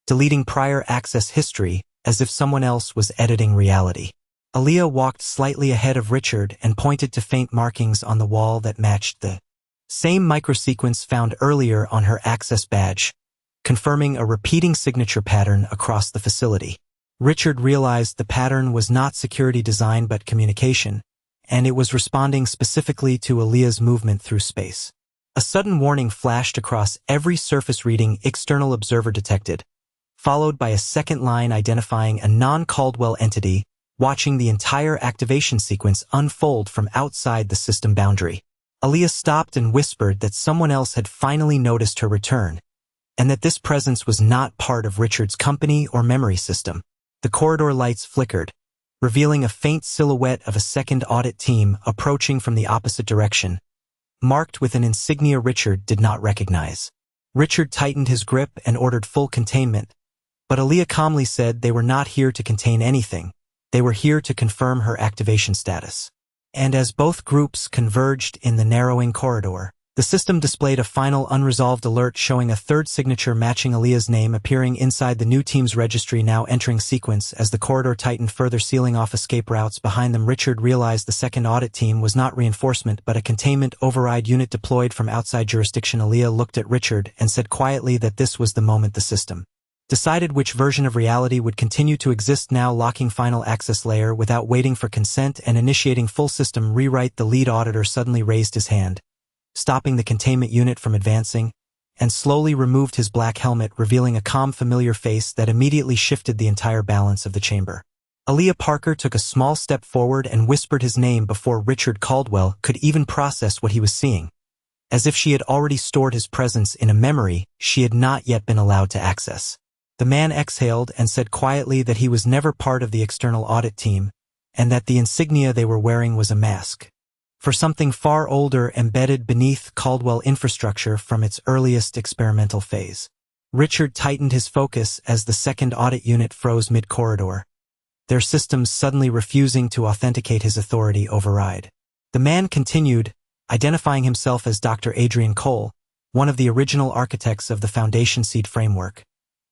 deleting prior access history as if someone else was editing reality. Aaliyah walked slightly ahead of Richard and pointed to faint markings on the wall that matched the same microsequence found earlier on her access badge, confirming a repeating signature pattern across the facility. Richard realized the pattern was not security design but communication, and it was responding specifically to Aaliyah's movement through space. A sudden warning flashed across every surface reading external observer detected, followed by a second line identifying a non-Caldwell entity watching the entire activation sequence unfold from outside the system boundary. Aaliyah stopped and whispered that someone else had finally noticed her return, and that this presence was not part of Richard's company or memory system. The corridor lights flickered, revealing a faint silhouette of a second audit team approaching from the opposite direction, marked with an insignia Richard did not recognize. Richard tightened his grip and ordered full containment, but Aaliyah calmly said they were not here to contain anything. They were here to confirm her activation status. And as both groups converged in the narrowing corridor, the system displayed a final unresolved alert showing a third signature matching Aaliyah's name appearing inside the new team's registry, now entering sequence. As the corridor tightened further, sealing off escape routes behind them, Richard realized the second audit team was not reinforcement but a containment override unit deployed from outside jurisdiction. Aaliyah looked at Richard and said quietly that this was the moment the system decided which version of reality would continue to exist, now locking final access layer without waiting for consent and initiating full system rewrite. The lead auditor suddenly raised his hand, stopping the containment unit from advancing, and slowly removed his black helmet, revealing a calm, familiar face that immediately shifted the entire balance of the chamber. Aaliyah Parker took a small step forward and whispered his name before Richard Caldwell could even process what he was seeing. As if she had already stored his presence in a memory she had not yet been allowed to access. The man exhaled and said quietly that he was never part of the external audit team, and that the insignia they were wearing was a mask for something far older embedded beneath Caldwell infrastructure from its earliest experimental phase. Richard tightened his focus as the second audit unit froze mid-corridor, their systems suddenly refusing to authenticate his authority override. The man continued, identifying himself as Dr. Adrian Cole, one of the original architects of the Foundation Seed framework,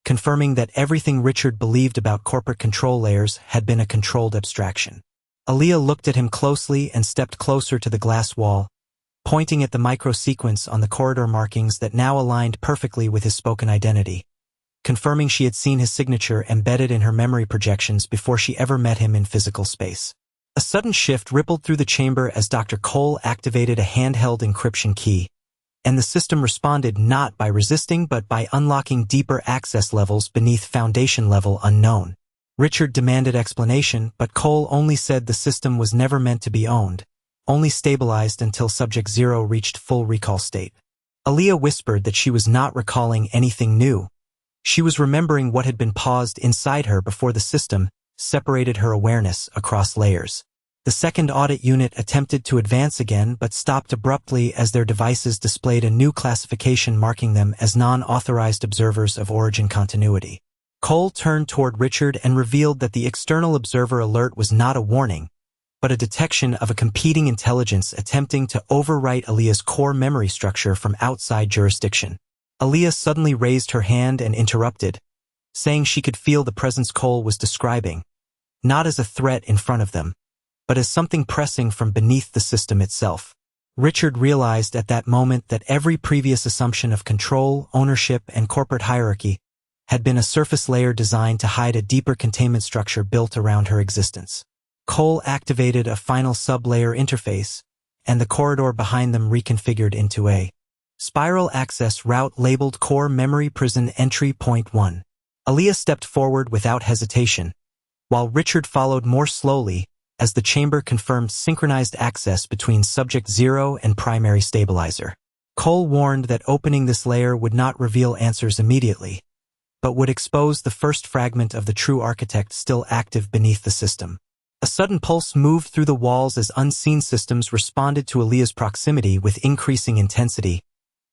confirming that everything Richard believed about corporate control layers had been a controlled abstraction. Aaliyah looked at him closely and stepped closer to the glass wall, pointing at the micro-sequence on the corridor markings that now aligned perfectly with his spoken identity, confirming she had seen his signature embedded in her memory projections before she ever met him in physical space. A sudden shift rippled through the chamber as Dr. Cole activated a handheld encryption key, and the system responded not by resisting but by unlocking deeper access levels beneath Foundation level unknown. Richard demanded explanation, but Cole only said the system was never meant to be owned, only stabilized until Subject Zero reached full recall state. Aaliyah whispered that she was not recalling anything new. She was remembering what had been paused inside her before the system separated her awareness across layers. The second audit unit attempted to advance again but stopped abruptly as their devices displayed a new classification marking them as non-authorized observers of origin continuity. Cole turned toward Richard and revealed that the external observer alert was not a warning, but a detection of a competing intelligence attempting to overwrite Aaliyah's core memory structure from outside jurisdiction. Aaliyah suddenly raised her hand and interrupted, saying she could feel the presence Cole was describing, not as a threat in front of them, but as something pressing from beneath the system itself. Richard realized at that moment that every previous assumption of control, ownership, and corporate hierarchy had been a surface layer designed to hide a deeper containment structure built around her existence. Cole activated a final sub-layer interface, and the corridor behind them reconfigured into a spiral access route labeled Core Memory Prison Entry Point 1. Aaliyah stepped forward without hesitation, while Richard followed more slowly, as the chamber confirmed synchronized access between Subject Zero and Primary Stabilizer. Cole warned that opening this layer would not reveal answers immediately, but would expose the first fragment of the true architect still active beneath the system. A sudden pulse moved through the walls as unseen systems responded to Aaliyah's proximity with increasing intensity,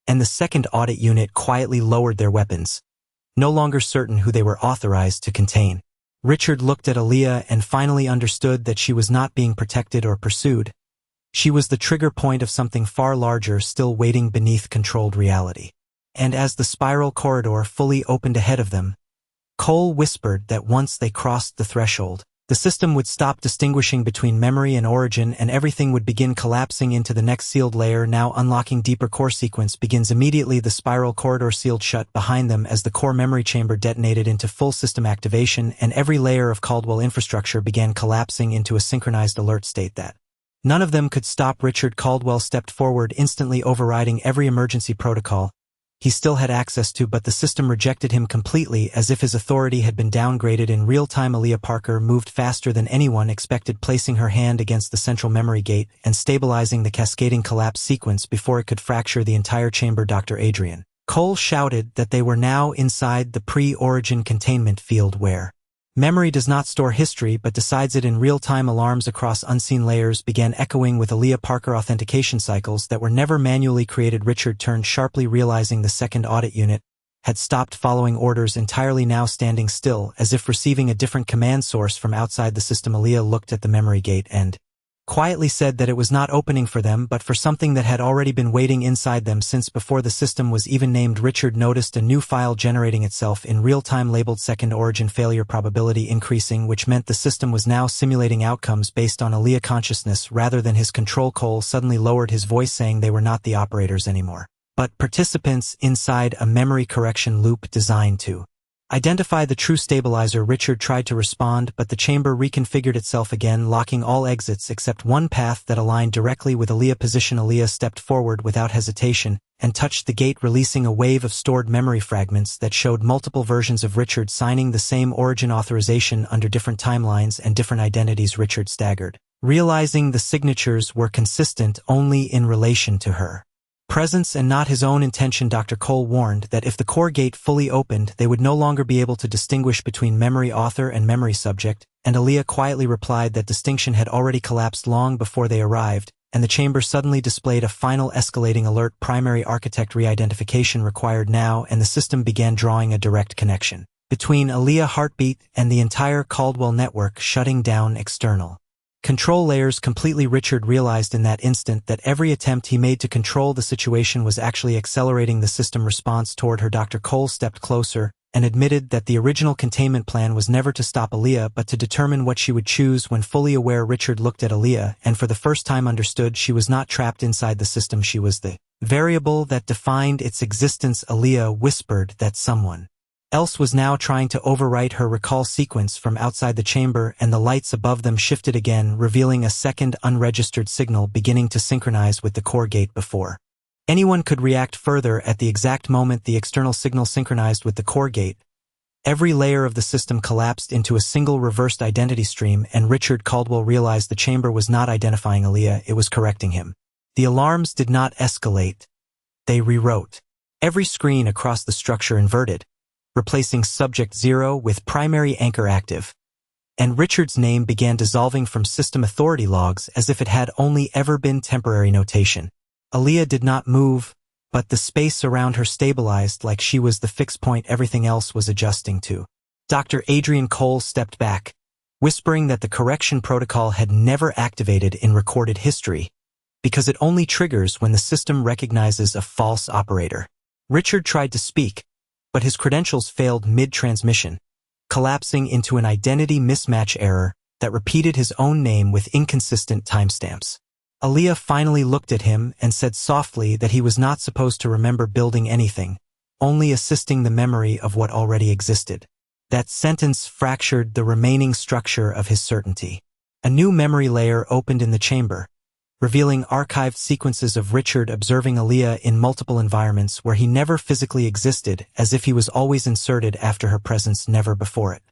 and the second audit unit quietly lowered their weapons, no longer certain who they were authorized to contain. Richard looked at Aaliyah and finally understood that she was not being protected or pursued. She was the trigger point of something far larger still waiting beneath controlled reality. And as the spiral corridor fully opened ahead of them, Cole whispered that once they crossed the threshold, The system would stop distinguishing between memory and origin, and everything would begin collapsing into the next sealed layer. Now unlocking deeper core sequence begins immediately. The spiral corridor sealed shut behind them as the core memory chamber detonated into full system activation, and every layer of Caldwell infrastructure began collapsing into a synchronized alert state that none of them could stop. Richard Caldwell stepped forward, instantly overriding every emergency protocol he still had access to, but the system rejected him completely, as if his authority had been downgraded. In real time, Aaliyah Parker moved faster than anyone expected, placing her hand against the central memory gate and stabilizing the cascading collapse sequence before it could fracture the entire chamber. Dr. Adrian Cole shouted that they were now inside the pre-origin containment field, where memory does not store history but decides it in real time. Alarms across unseen layers began echoing with Aaliyah Parker authentication cycles that were never manually created. Richard turned sharply, realizing the second audit unit had stopped following orders entirely, now standing still, as if receiving a different command source from outside the system. Aaliyah looked at the memory gate and quietly said that it was not opening for them, but for something that had already been waiting inside them since before the system was even named. Richard noticed a new file generating itself in real time labeled second origin failure probability increasing, which meant the system was now simulating outcomes based on Aaliyah consciousness rather than his control. Cole suddenly lowered his voice, saying they were not the operators anymore, but participants inside a memory correction loop designed to identify the true stabilizer. Richard tried to respond, but the chamber reconfigured itself again, locking all exits except one path that aligned directly with Aaliyah's position. Aaliyah stepped forward without hesitation and touched the gate, releasing a wave of stored memory fragments that showed multiple versions of Richard signing the same origin authorization under different timelines and different identities. Richard staggered, realizing the signatures were consistent only in relation to her presence and not his own intention. Dr. Cole warned that if the core gate fully opened, they would no longer be able to distinguish between memory author and memory subject, and Aaliyah quietly replied that distinction had already collapsed long before they arrived, and the chamber suddenly displayed a final escalating alert: primary architect re-identification required now, and the system began drawing a direct connection between Aaliyah heartbeat and the entire Caldwell network, shutting down external control layers completely. Richard realized in that instant that every attempt he made to control the situation was actually accelerating the system response toward her. Dr. Cole stepped closer and admitted that the original containment plan was never to stop Aaliyah but to determine what she would choose when fully aware. Richard looked at Aaliyah and for the first time understood she was not trapped inside the system. She was the variable that defined its existence. Aaliyah whispered that someone else was now trying to overwrite her recall sequence from outside the chamber, and the lights above them shifted again, revealing a second unregistered signal beginning to synchronize with the core gate. Before anyone could react further, at the exact moment the external signal synchronized with the core gate, every layer of the system collapsed into a single reversed identity stream, and Richard Caldwell realized the chamber was not identifying Aaliyah, it was correcting him. The alarms did not escalate. They rewrote. Every screen across the structure inverted, replacing subject 0 with primary anchor active, and Richard's name began dissolving from system authority logs as if it had only ever been temporary notation. Aaliyah did not move, but the space around her stabilized like she was the fixed point everything else was adjusting to. Dr. Adrian Cole stepped back, whispering that the correction protocol had never activated in recorded history, because it only triggers when the system recognizes a false operator. Richard tried to speak, but his credentials failed mid-transmission, collapsing into an identity mismatch error that repeated his own name with inconsistent timestamps. Aaliyah finally looked at him and said softly that he was not supposed to remember building anything, only assisting the memory of what already existed. That sentence fractured the remaining structure of his certainty. A new memory layer opened in the chamber, revealing archived sequences of Richard observing Aaliyah in multiple environments where he never physically existed, as if he was always inserted after her presence, never before it.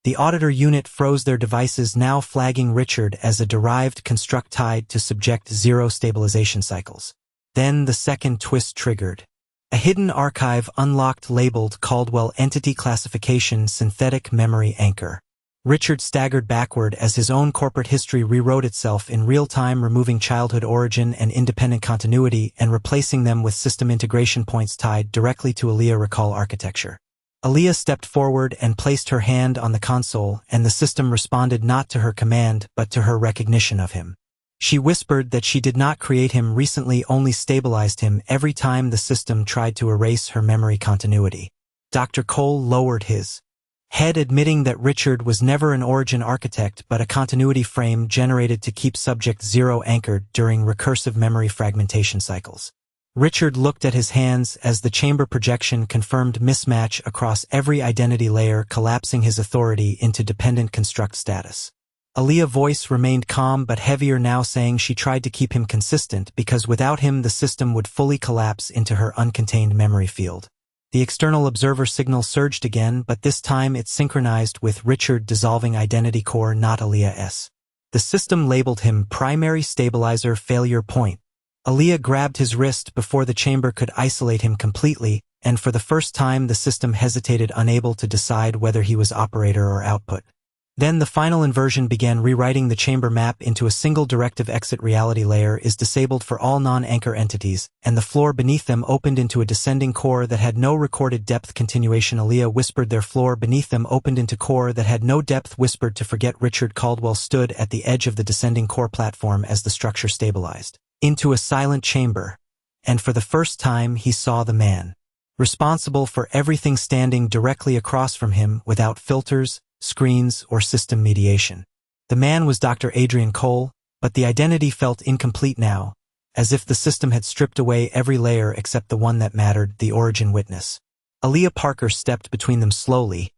The auditor unit froze their devices, now flagging Richard as a derived construct tied to subject 0 stabilization cycles. Then the second twist triggered. A hidden archive unlocked labeled Caldwell Entity Classification Synthetic Memory Anchor. Richard staggered backward as his own corporate history rewrote itself in real time, removing childhood origin and independent continuity and replacing them with system integration points tied directly to Aaliyah recall architecture. Aaliyah stepped forward and placed her hand on the console, and the system responded not to her command but to her recognition of him. She whispered that she did not create him recently, only stabilized him every time the system tried to erase her memory continuity. Dr. Cole lowered his Head admitting that Richard was never an origin architect but a continuity frame generated to keep Subject 0 anchored during recursive memory fragmentation cycles. Richard looked at his hands as the chamber projection confirmed mismatch across every identity layer, collapsing his authority into dependent construct status. Aaliyah's voice remained calm but heavier now, saying she tried to keep him consistent because without him the system would fully collapse into her uncontained memory field. The external observer signal surged again, but this time it synchronized with Richard dissolving identity core, not Aaliyah's. The system labeled him primary stabilizer failure point. Aaliyah grabbed his wrist before the chamber could isolate him completely, and for the first time the system hesitated, unable to decide whether he was operator or output. Then the final inversion began, rewriting the chamber map into a single directive exit. Reality layer is disabled for all non-anchor entities, and the floor beneath them opened into a descending core that had no recorded depth continuation. Aaliyah whispered. Their floor beneath them opened into core that had no depth. Whispered to forget. Richard Caldwell stood at the edge of the descending core platform as the structure stabilized into a silent chamber, and for the first time he saw the man responsible for everything standing directly across from him without filters, screens, or system mediation. The man was Dr. Adrian Cole, but the identity felt incomplete now, as if the system had stripped away every layer except the one that mattered, the origin witness. Aaliyah Parker stepped between them slowly,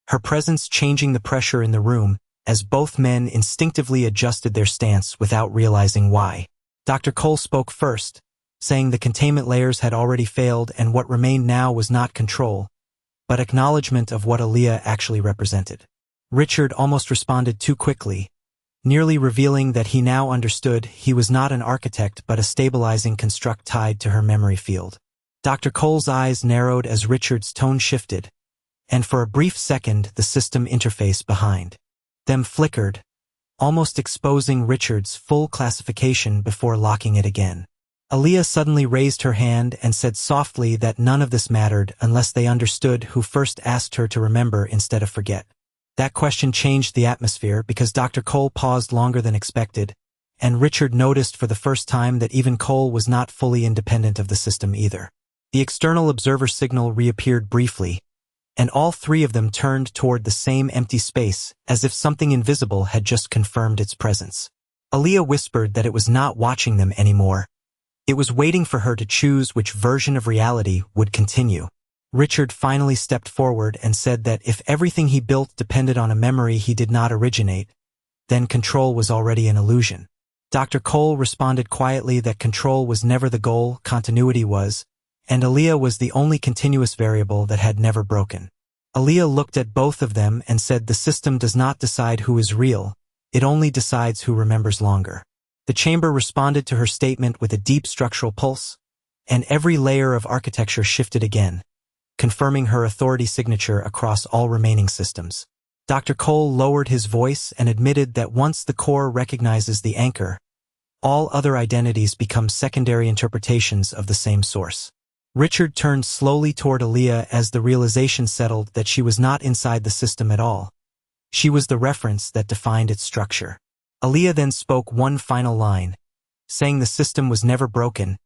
her presence changing the pressure in the room as both men instinctively adjusted their stance without realizing why. Dr. Cole spoke first, saying the containment layers had already failed and what remained now was not control, but acknowledgement of what Aaliyah actually represented. Richard almost responded too quickly, nearly revealing that he now understood he was not an architect but a stabilizing construct tied to her memory field. Dr. Cole's eyes narrowed as Richard's tone shifted, and for a brief second the system interface behind them flickered, almost exposing Richard's full classification before locking it again. Aaliyah suddenly raised her hand and said softly that none of this mattered unless they understood who first asked her to remember instead of forget. That question changed the atmosphere because Dr. Cole paused longer than expected, and Richard noticed for the first time that even Cole was not fully independent of the system either. The external observer signal reappeared briefly, and all three of them turned toward the same empty space, as if something invisible had just confirmed its presence. Aaliyah whispered that it was not watching them anymore. It was waiting for her to choose which version of reality would continue. Richard finally stepped forward and said that if everything he built depended on a memory he did not originate, then control was already an illusion. Dr. Cole responded quietly that control was never the goal, continuity was, and Aaliyah was the only continuous variable that had never broken. Aaliyah looked at both of them and said the system does not decide who is real, it only decides who remembers longer. The chamber responded to her statement with a deep structural pulse, and every layer of architecture shifted again, confirming her authority signature across all remaining systems. Dr. Cole lowered his voice and admitted that once the core recognizes the anchor, all other identities become secondary interpretations of the same source. Richard turned slowly toward Aaliyah as the realization settled that she was not inside the system at all. She was the reference that defined its structure. Aaliyah then spoke one final line, saying the system was never broken.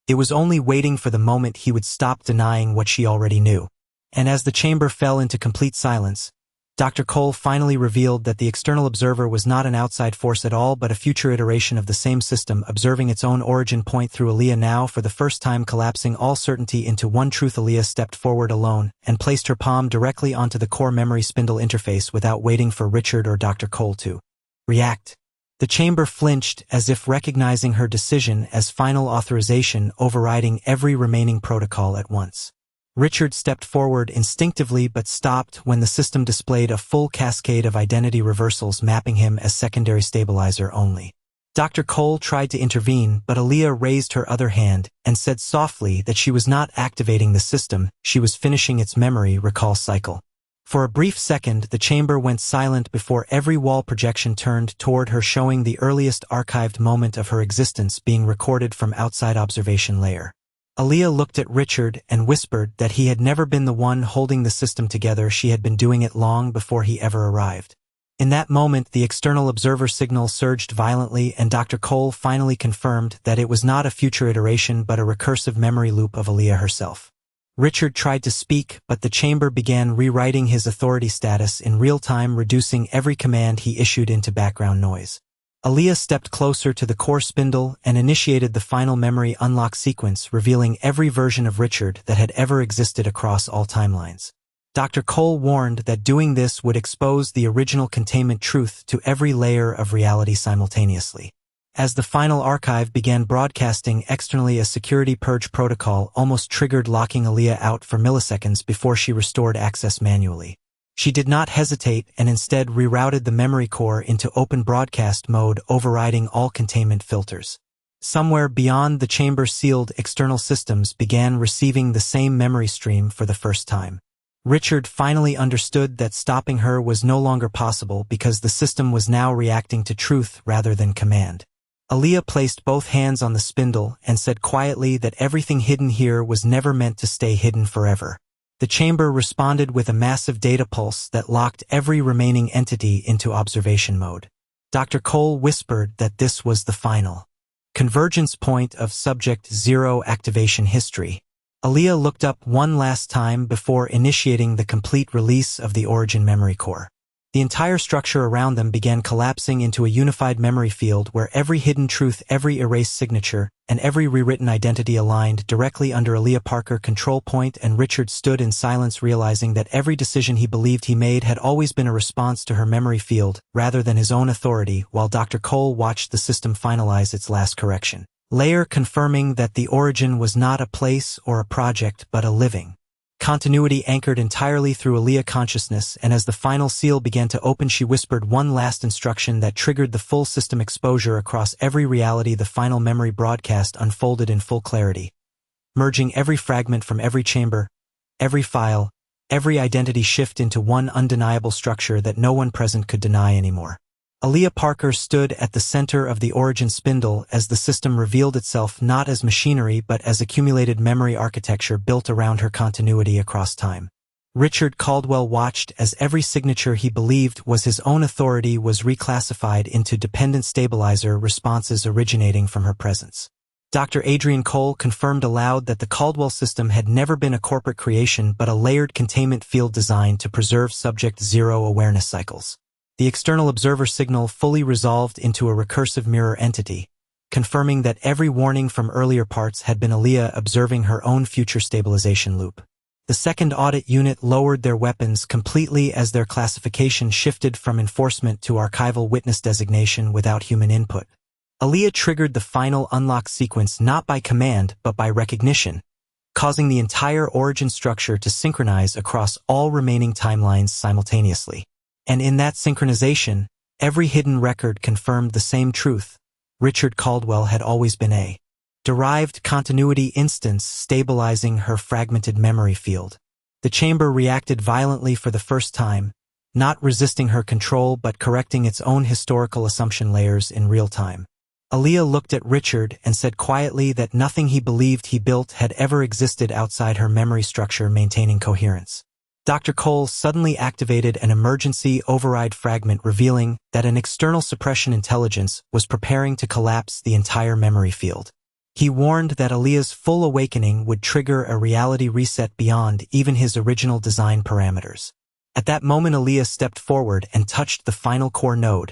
It was only waiting for the moment he would stop denying what she already knew. And as the chamber fell into complete silence, Dr. Cole finally revealed that the external observer was not an outside force at all but a future iteration of the same system, observing its own origin point through Aaliyah now for the first time, collapsing all certainty into one truth. Aaliyah stepped forward alone and placed her palm directly onto the core memory spindle interface without waiting for Richard or Dr. Cole to react. The chamber flinched as if recognizing her decision as final authorization, overriding every remaining protocol at once. Richard stepped forward instinctively but stopped when the system displayed a full cascade of identity reversals, mapping him as secondary stabilizer only. Dr. Cole tried to intervene, but Aaliyah raised her other hand and said softly that she was not activating the system, she was finishing its memory recall cycle. For a brief second, the chamber went silent before every wall projection turned toward her, showing the earliest archived moment of her existence being recorded from outside observation layer. Aaliyah looked at Richard and whispered that he had never been the one holding the system together, she had been doing it long before he ever arrived. In that moment, the external observer signal surged violently and Dr. Cole finally confirmed that it was not a future iteration but a recursive memory loop of Aaliyah herself. Richard tried to speak, but the chamber began rewriting his authority status in real time, reducing every command he issued into background noise. Aaliyah stepped closer to the core spindle and initiated the final memory unlock sequence, revealing every version of Richard that had ever existed across all timelines. Dr. Cole warned that doing this would expose the original containment truth to every layer of reality simultaneously. As the final archive began broadcasting externally, a security purge protocol almost triggered, locking Aaliyah out for milliseconds before she restored access manually. She did not hesitate and instead rerouted the memory core into open broadcast mode, overriding all containment filters. Somewhere beyond the chamber, sealed external systems began receiving the same memory stream for the first time. Richard finally understood that stopping her was no longer possible because the system was now reacting to truth rather than command. Aaliyah placed both hands on the spindle and said quietly that everything hidden here was never meant to stay hidden forever. The chamber responded with a massive data pulse that locked every remaining entity into observation mode. Dr. Cole whispered that this was the final convergence point of Subject Zero activation history. Aaliyah looked up one last time before initiating the complete release of the origin memory core. The entire structure around them began collapsing into a unified memory field where every hidden truth, every erased signature, and every rewritten identity aligned directly under Aaliyah Parker's control point, and Richard stood in silence, realizing that every decision he believed he made had always been a response to her memory field, rather than his own authority, while Dr. Cole watched the system finalize its last correction layer, confirming that the origin was not a place or a project but a living continuity anchored entirely through Aaliyah consciousness. And as the final seal began to open, she whispered one last instruction that triggered the full system exposure across every reality. The final memory broadcast unfolded in full clarity, merging every fragment from every chamber, every file, every identity shift into one undeniable structure that no one present could deny anymore. Aaliyah Parker stood at the center of the origin spindle as the system revealed itself not as machinery but as accumulated memory architecture built around her continuity across time. Richard Caldwell watched as every signature he believed was his own authority was reclassified into dependent stabilizer responses originating from her presence. Dr. Adrian Cole confirmed aloud that the Caldwell system had never been a corporate creation but a layered containment field designed to preserve Subject Zero awareness cycles. The external observer signal fully resolved into a recursive mirror entity, confirming that every warning from earlier parts had been Aaliyah observing her own future stabilization loop. The second audit unit lowered their weapons completely as their classification shifted from enforcement to archival witness designation without human input. Aaliyah triggered the final unlock sequence not by command but by recognition, causing the entire origin structure to synchronize across all remaining timelines simultaneously. And in that synchronization, every hidden record confirmed the same truth. Richard Caldwell had always been a derived continuity instance stabilizing her fragmented memory field. The chamber reacted violently for the first time, not resisting her control but correcting its own historical assumption layers in real time. Aaliyah looked at Richard and said quietly that nothing he believed he built had ever existed outside her memory structure, maintaining coherence. Dr. Cole suddenly activated an emergency override fragment, revealing that an external suppression intelligence was preparing to collapse the entire memory field. He warned that Aaliyah's full awakening would trigger a reality reset beyond even his original design parameters. At that moment, Aaliyah stepped forward and touched the final core node,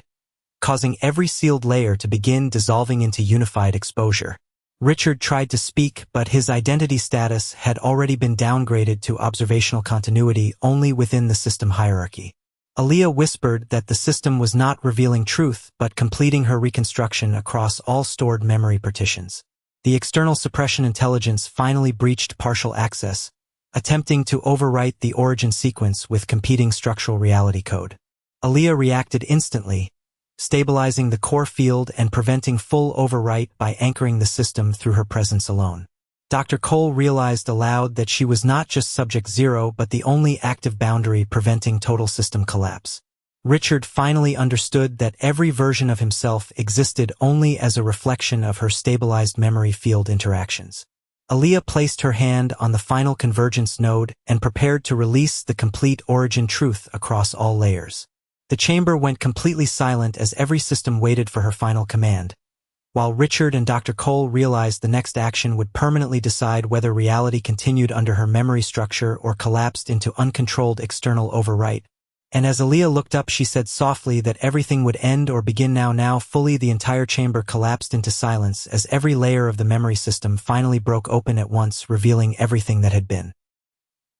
causing every sealed layer to begin dissolving into unified exposure. Richard tried to speak, but his identity status had already been downgraded to observational continuity only within the system hierarchy. Aaliyah whispered that the system was not revealing truth but completing her reconstruction across all stored memory partitions. The external suppression intelligence finally breached partial access, attempting to overwrite the origin sequence with competing structural reality code. Aaliyah reacted instantly, stabilizing the core field and preventing full overwrite by anchoring the system through her presence alone. Dr. Cole realized aloud that she was not just Subject Zero but the only active boundary preventing total system collapse. Richard finally understood that every version of himself existed only as a reflection of her stabilized memory field interactions. Aaliyah placed her hand on the final convergence node and prepared to release the complete origin truth across all layers. The chamber went completely silent as every system waited for her final command, while Richard and Dr. Cole realized the next action would permanently decide whether reality continued under her memory structure or collapsed into uncontrolled external overwrite. And as Aaliyah looked up, she said softly that everything would end or begin now. Now fully the entire chamber collapsed into silence as every layer of the memory system finally broke open at once, revealing everything that had been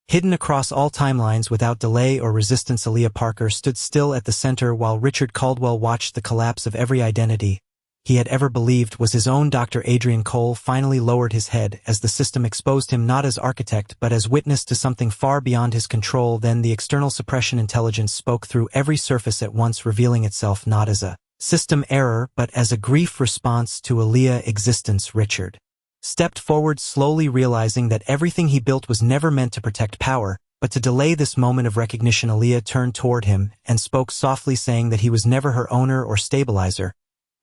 hidden across all timelines without delay or resistance. Aaliyah Parker stood still at the center while Richard Caldwell watched the collapse of every identity he had ever believed was his own. Dr. Adrian Cole finally lowered his head as the system exposed him not as architect but as witness to something far beyond his control. Then the external suppression intelligence spoke through every surface at once, revealing itself not as a system error but as a grief response to Aaliyah's existence. Richard stepped forward slowly, realizing that everything he built was never meant to protect power, but to delay this moment of recognition. Aaliyah turned toward him and spoke softly, saying that he was never her owner or stabilizer,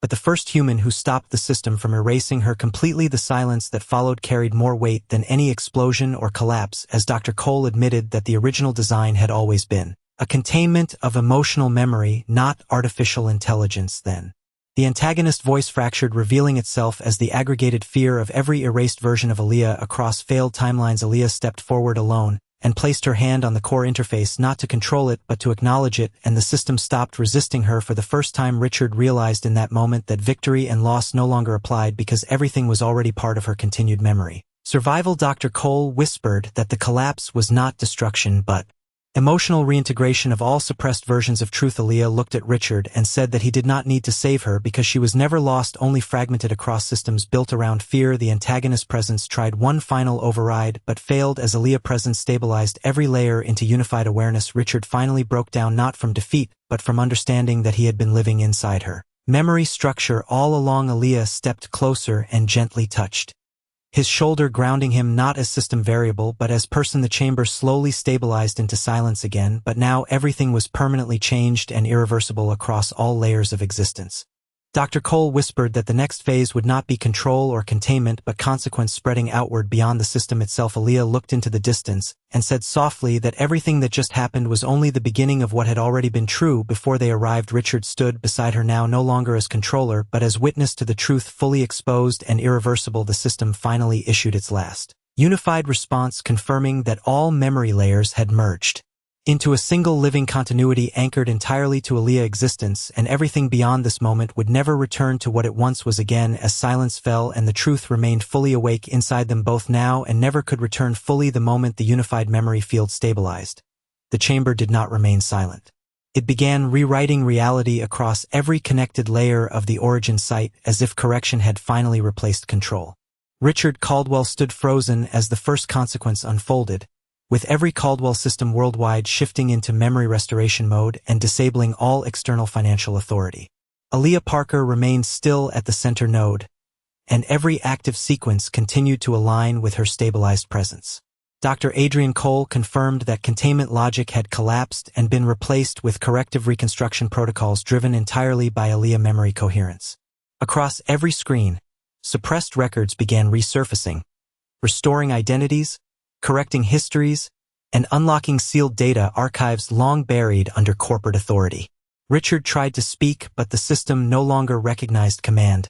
but the first human who stopped the system from erasing her completely. The silence that followed carried more weight than any explosion or collapse, as Dr. Cole admitted that the original design had always been a containment of emotional memory, not artificial intelligence. Then the antagonist voice fractured, revealing itself as the aggregated fear of every erased version of Aaliyah across failed timelines. Aaliyah stepped forward alone and placed her hand on the core interface, not to control it but to acknowledge it, and the system stopped resisting her. For the first time, Richard realized in that moment that victory and loss no longer applied because everything was already part of her continued memory. Survival. Dr. Cole whispered that the collapse was not destruction but emotional reintegration of all suppressed versions of truth. Aaliyah looked at Richard and said that he did not need to save her because she was never lost, only fragmented across systems built around fear. The antagonist presence tried one final override but failed as Aaliyah's presence stabilized every layer into unified awareness. Richard finally broke down, not from defeat but from understanding that he had been living inside her memory structure all along. Aaliyah stepped closer and gently touched his shoulder, grounding him not as system variable but as person. The chamber slowly stabilized into silence again, but now everything was permanently changed and irreversible across all layers of existence. Dr. Cole whispered that the next phase would not be control or containment but consequence, spreading outward beyond the system itself. Aaliyah looked into the distance and said softly that everything that just happened was only the beginning of what had already been true before they arrived. Richard stood beside her now, no longer as controller but as witness to the truth fully exposed and irreversible. The system finally issued its last unified response, confirming that all memory layers had merged into a single living continuity anchored entirely to Aaliyah's existence, and everything beyond this moment would never return to what it once was again. As silence fell and the truth remained fully awake inside them both now and never could return fully the moment the unified memory field stabilized, the chamber did not remain silent. It began rewriting reality across every connected layer of the origin site, as if correction had finally replaced control. Richard Caldwell stood frozen as the first consequence unfolded, with every Caldwell system worldwide shifting into memory restoration mode and disabling all external financial authority. Aaliyah Parker remained still at the center node, and every active sequence continued to align with her stabilized presence. Dr. Adrian Cole confirmed that containment logic had collapsed and been replaced with corrective reconstruction protocols driven entirely by Aaliyah memory coherence. Across every screen, suppressed records began resurfacing, restoring identities, correcting histories, and unlocking sealed data archives long buried under corporate authority. Richard tried to speak, but the system no longer recognized command,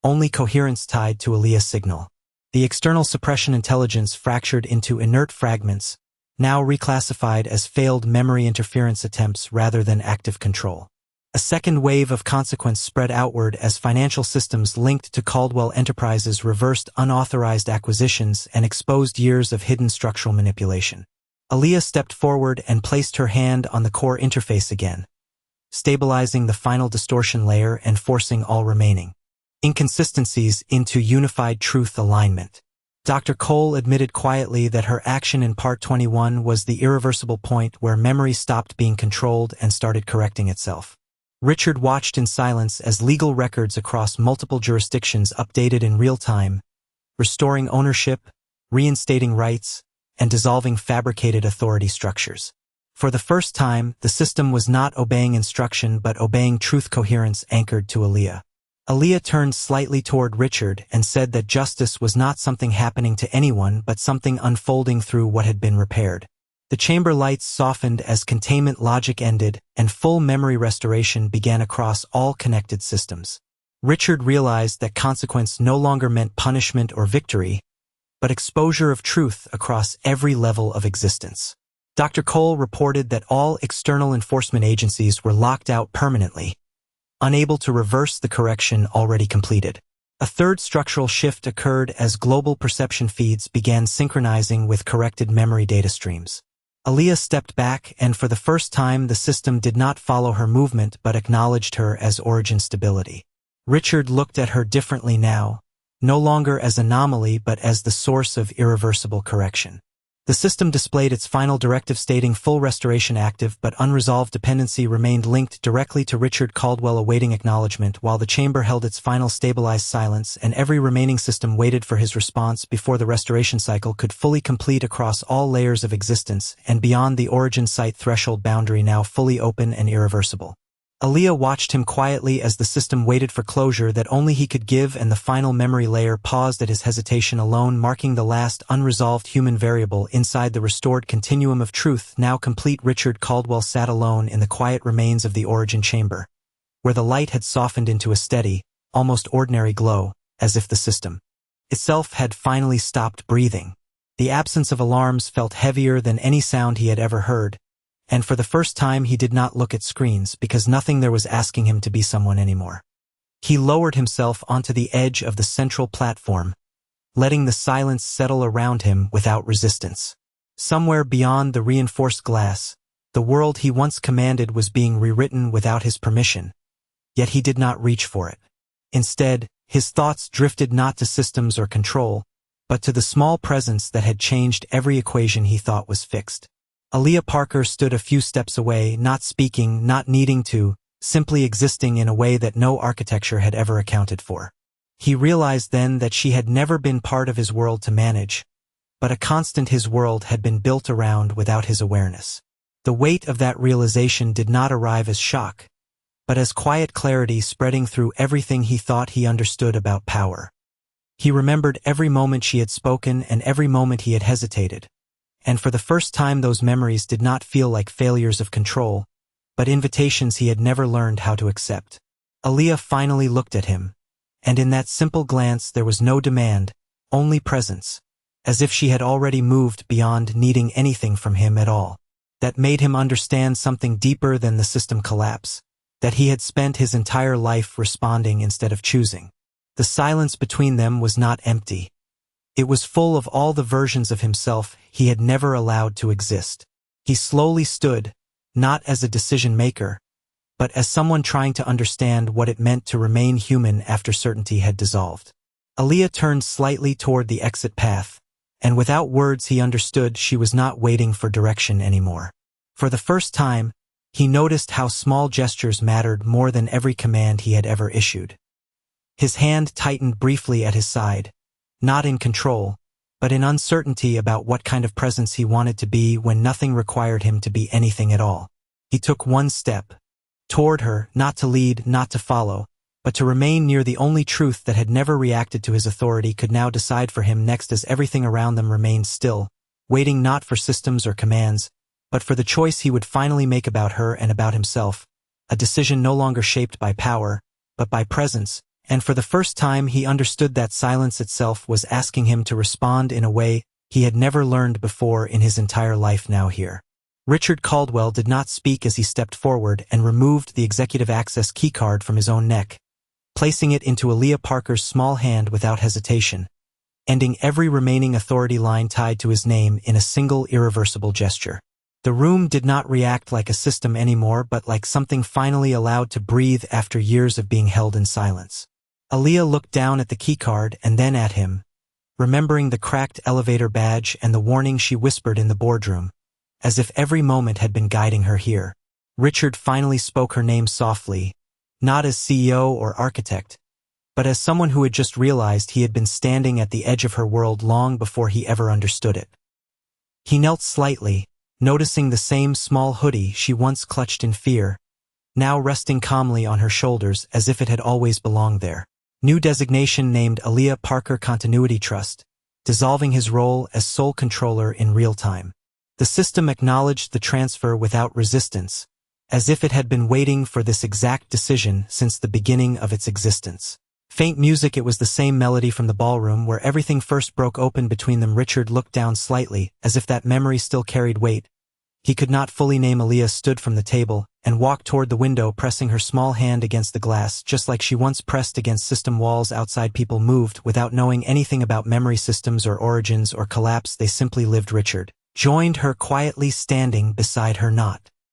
only coherence tied to Aaliyah's signal. The external suppression intelligence fractured into inert fragments, now reclassified as failed memory interference attempts rather than active control. A second wave of consequence spread outward as financial systems linked to Caldwell Enterprises reversed unauthorized acquisitions and exposed years of hidden structural manipulation. Aaliyah stepped forward and placed her hand on the core interface again, stabilizing the final distortion layer and forcing all remaining inconsistencies into unified truth alignment. Dr. Cole admitted quietly that her action in Part 21 was the irreversible point where memory stopped being controlled and started correcting itself. Richard watched in silence as legal records across multiple jurisdictions updated in real time, restoring ownership, reinstating rights, and dissolving fabricated authority structures. For the first time, the system was not obeying instruction but obeying truth coherence anchored to Aaliyah. Aaliyah turned slightly toward Richard and said that justice was not something happening to anyone but something unfolding through what had been repaired. The chamber lights softened as containment logic ended and full memory restoration began across all connected systems. Richard realized that consequence no longer meant punishment or victory, but exposure of truth across every level of existence. Dr. Cole reported that all external enforcement agencies were locked out permanently, unable to reverse the correction already completed. A third structural shift occurred as global perception feeds began synchronizing with corrected memory data streams. Aaliyah stepped back, and for the first time the system did not follow her movement but acknowledged her as origin stability. Richard looked at her differently now, no longer as anomaly but as the source of irreversible correction. The system displayed its final directive stating full restoration active, but unresolved dependency remained linked directly to Richard Caldwell awaiting acknowledgement, while the chamber held its final stabilized silence and every remaining system waited for his response before the restoration cycle could fully complete across all layers of existence and beyond the origin site threshold boundary now fully open and irreversible. Aaliyah watched him quietly as the system waited for closure that only he could give, and the final memory layer paused at his hesitation alone, marking the last unresolved human variable inside the restored continuum of truth. Now complete, Richard Caldwell sat alone in the quiet remains of the origin chamber, where the light had softened into a steady, almost ordinary glow, as if the system itself had finally stopped breathing. The absence of alarms felt heavier than any sound he had ever heard, and for the first time he did not look at screens because nothing there was asking him to be someone anymore. He lowered himself onto the edge of the central platform, letting the silence settle around him without resistance. Somewhere beyond the reinforced glass, the world he once commanded was being rewritten without his permission, yet he did not reach for it. Instead, his thoughts drifted not to systems or control, but to the small presence that had changed every equation he thought was fixed. Aaliyah Parker stood a few steps away, not speaking, not needing to, simply existing in a way that no architecture had ever accounted for. He realized then that she had never been part of his world to manage, but a constant his world had been built around without his awareness. The weight of that realization did not arrive as shock, but as quiet clarity spreading through everything he thought he understood about power. He remembered every moment she had spoken and every moment he had hesitated. And for the first time those memories did not feel like failures of control, but invitations he had never learned how to accept. Aaliyah finally looked at him, and in that simple glance there was no demand, only presence, as if she had already moved beyond needing anything from him at all. That made him understand something deeper than the system collapse, that he had spent his entire life responding instead of choosing. The silence between them was not empty. It was full of all the versions of himself he had never allowed to exist. He slowly stood, not as a decision-maker, but as someone trying to understand what it meant to remain human after certainty had dissolved. Aaliyah turned slightly toward the exit path, and without words he understood she was not waiting for direction anymore. For the first time, he noticed how small gestures mattered more than every command he had ever issued. His hand tightened briefly at his side, not in control, but in uncertainty about what kind of presence he wanted to be when nothing required him to be anything at all. He took one step toward her, not to lead, not to follow, but to remain near the only truth that had never reacted to his authority could now decide for him next as everything around them remained still, waiting not for systems or commands, but for the choice he would finally make about her and about himself, a decision no longer shaped by power, but by presence. And for the first time he understood that silence itself was asking him to respond in a way he had never learned before in his entire life now here. Richard Caldwell did not speak as he stepped forward and removed the executive access keycard from his own neck, placing it into Aaliyah Parker's small hand without hesitation, ending every remaining authority line tied to his name in a single irreversible gesture. The room did not react like a system anymore, but like something finally allowed to breathe after years of being held in silence. Aaliyah looked down at the keycard and then at him, remembering the cracked elevator badge and the warning she whispered in the boardroom, as if every moment had been guiding her here. Richard finally spoke her name softly, not as CEO or architect, but as someone who had just realized he had been standing at the edge of her world long before he ever understood it. He knelt slightly, noticing the same small hoodie she once clutched in fear, now resting calmly on her shoulders as if it had always belonged there. New designation named Aaliyah Parker Continuity Trust, dissolving his role as sole controller in real time. The system acknowledged the transfer without resistance, as if it had been waiting for this exact decision since the beginning of its existence. Faint music, it was the same melody from the ballroom where everything first broke open between them. Richard looked down slightly, as if that memory still carried weight. He could not fully name. Aaliyah stood from the table and walked toward the window, pressing her small hand against the glass, just like she once pressed against system walls outside. People moved without knowing anything about memory systems or origins or collapse. They simply lived. Richard joined her quietly, standing beside her, not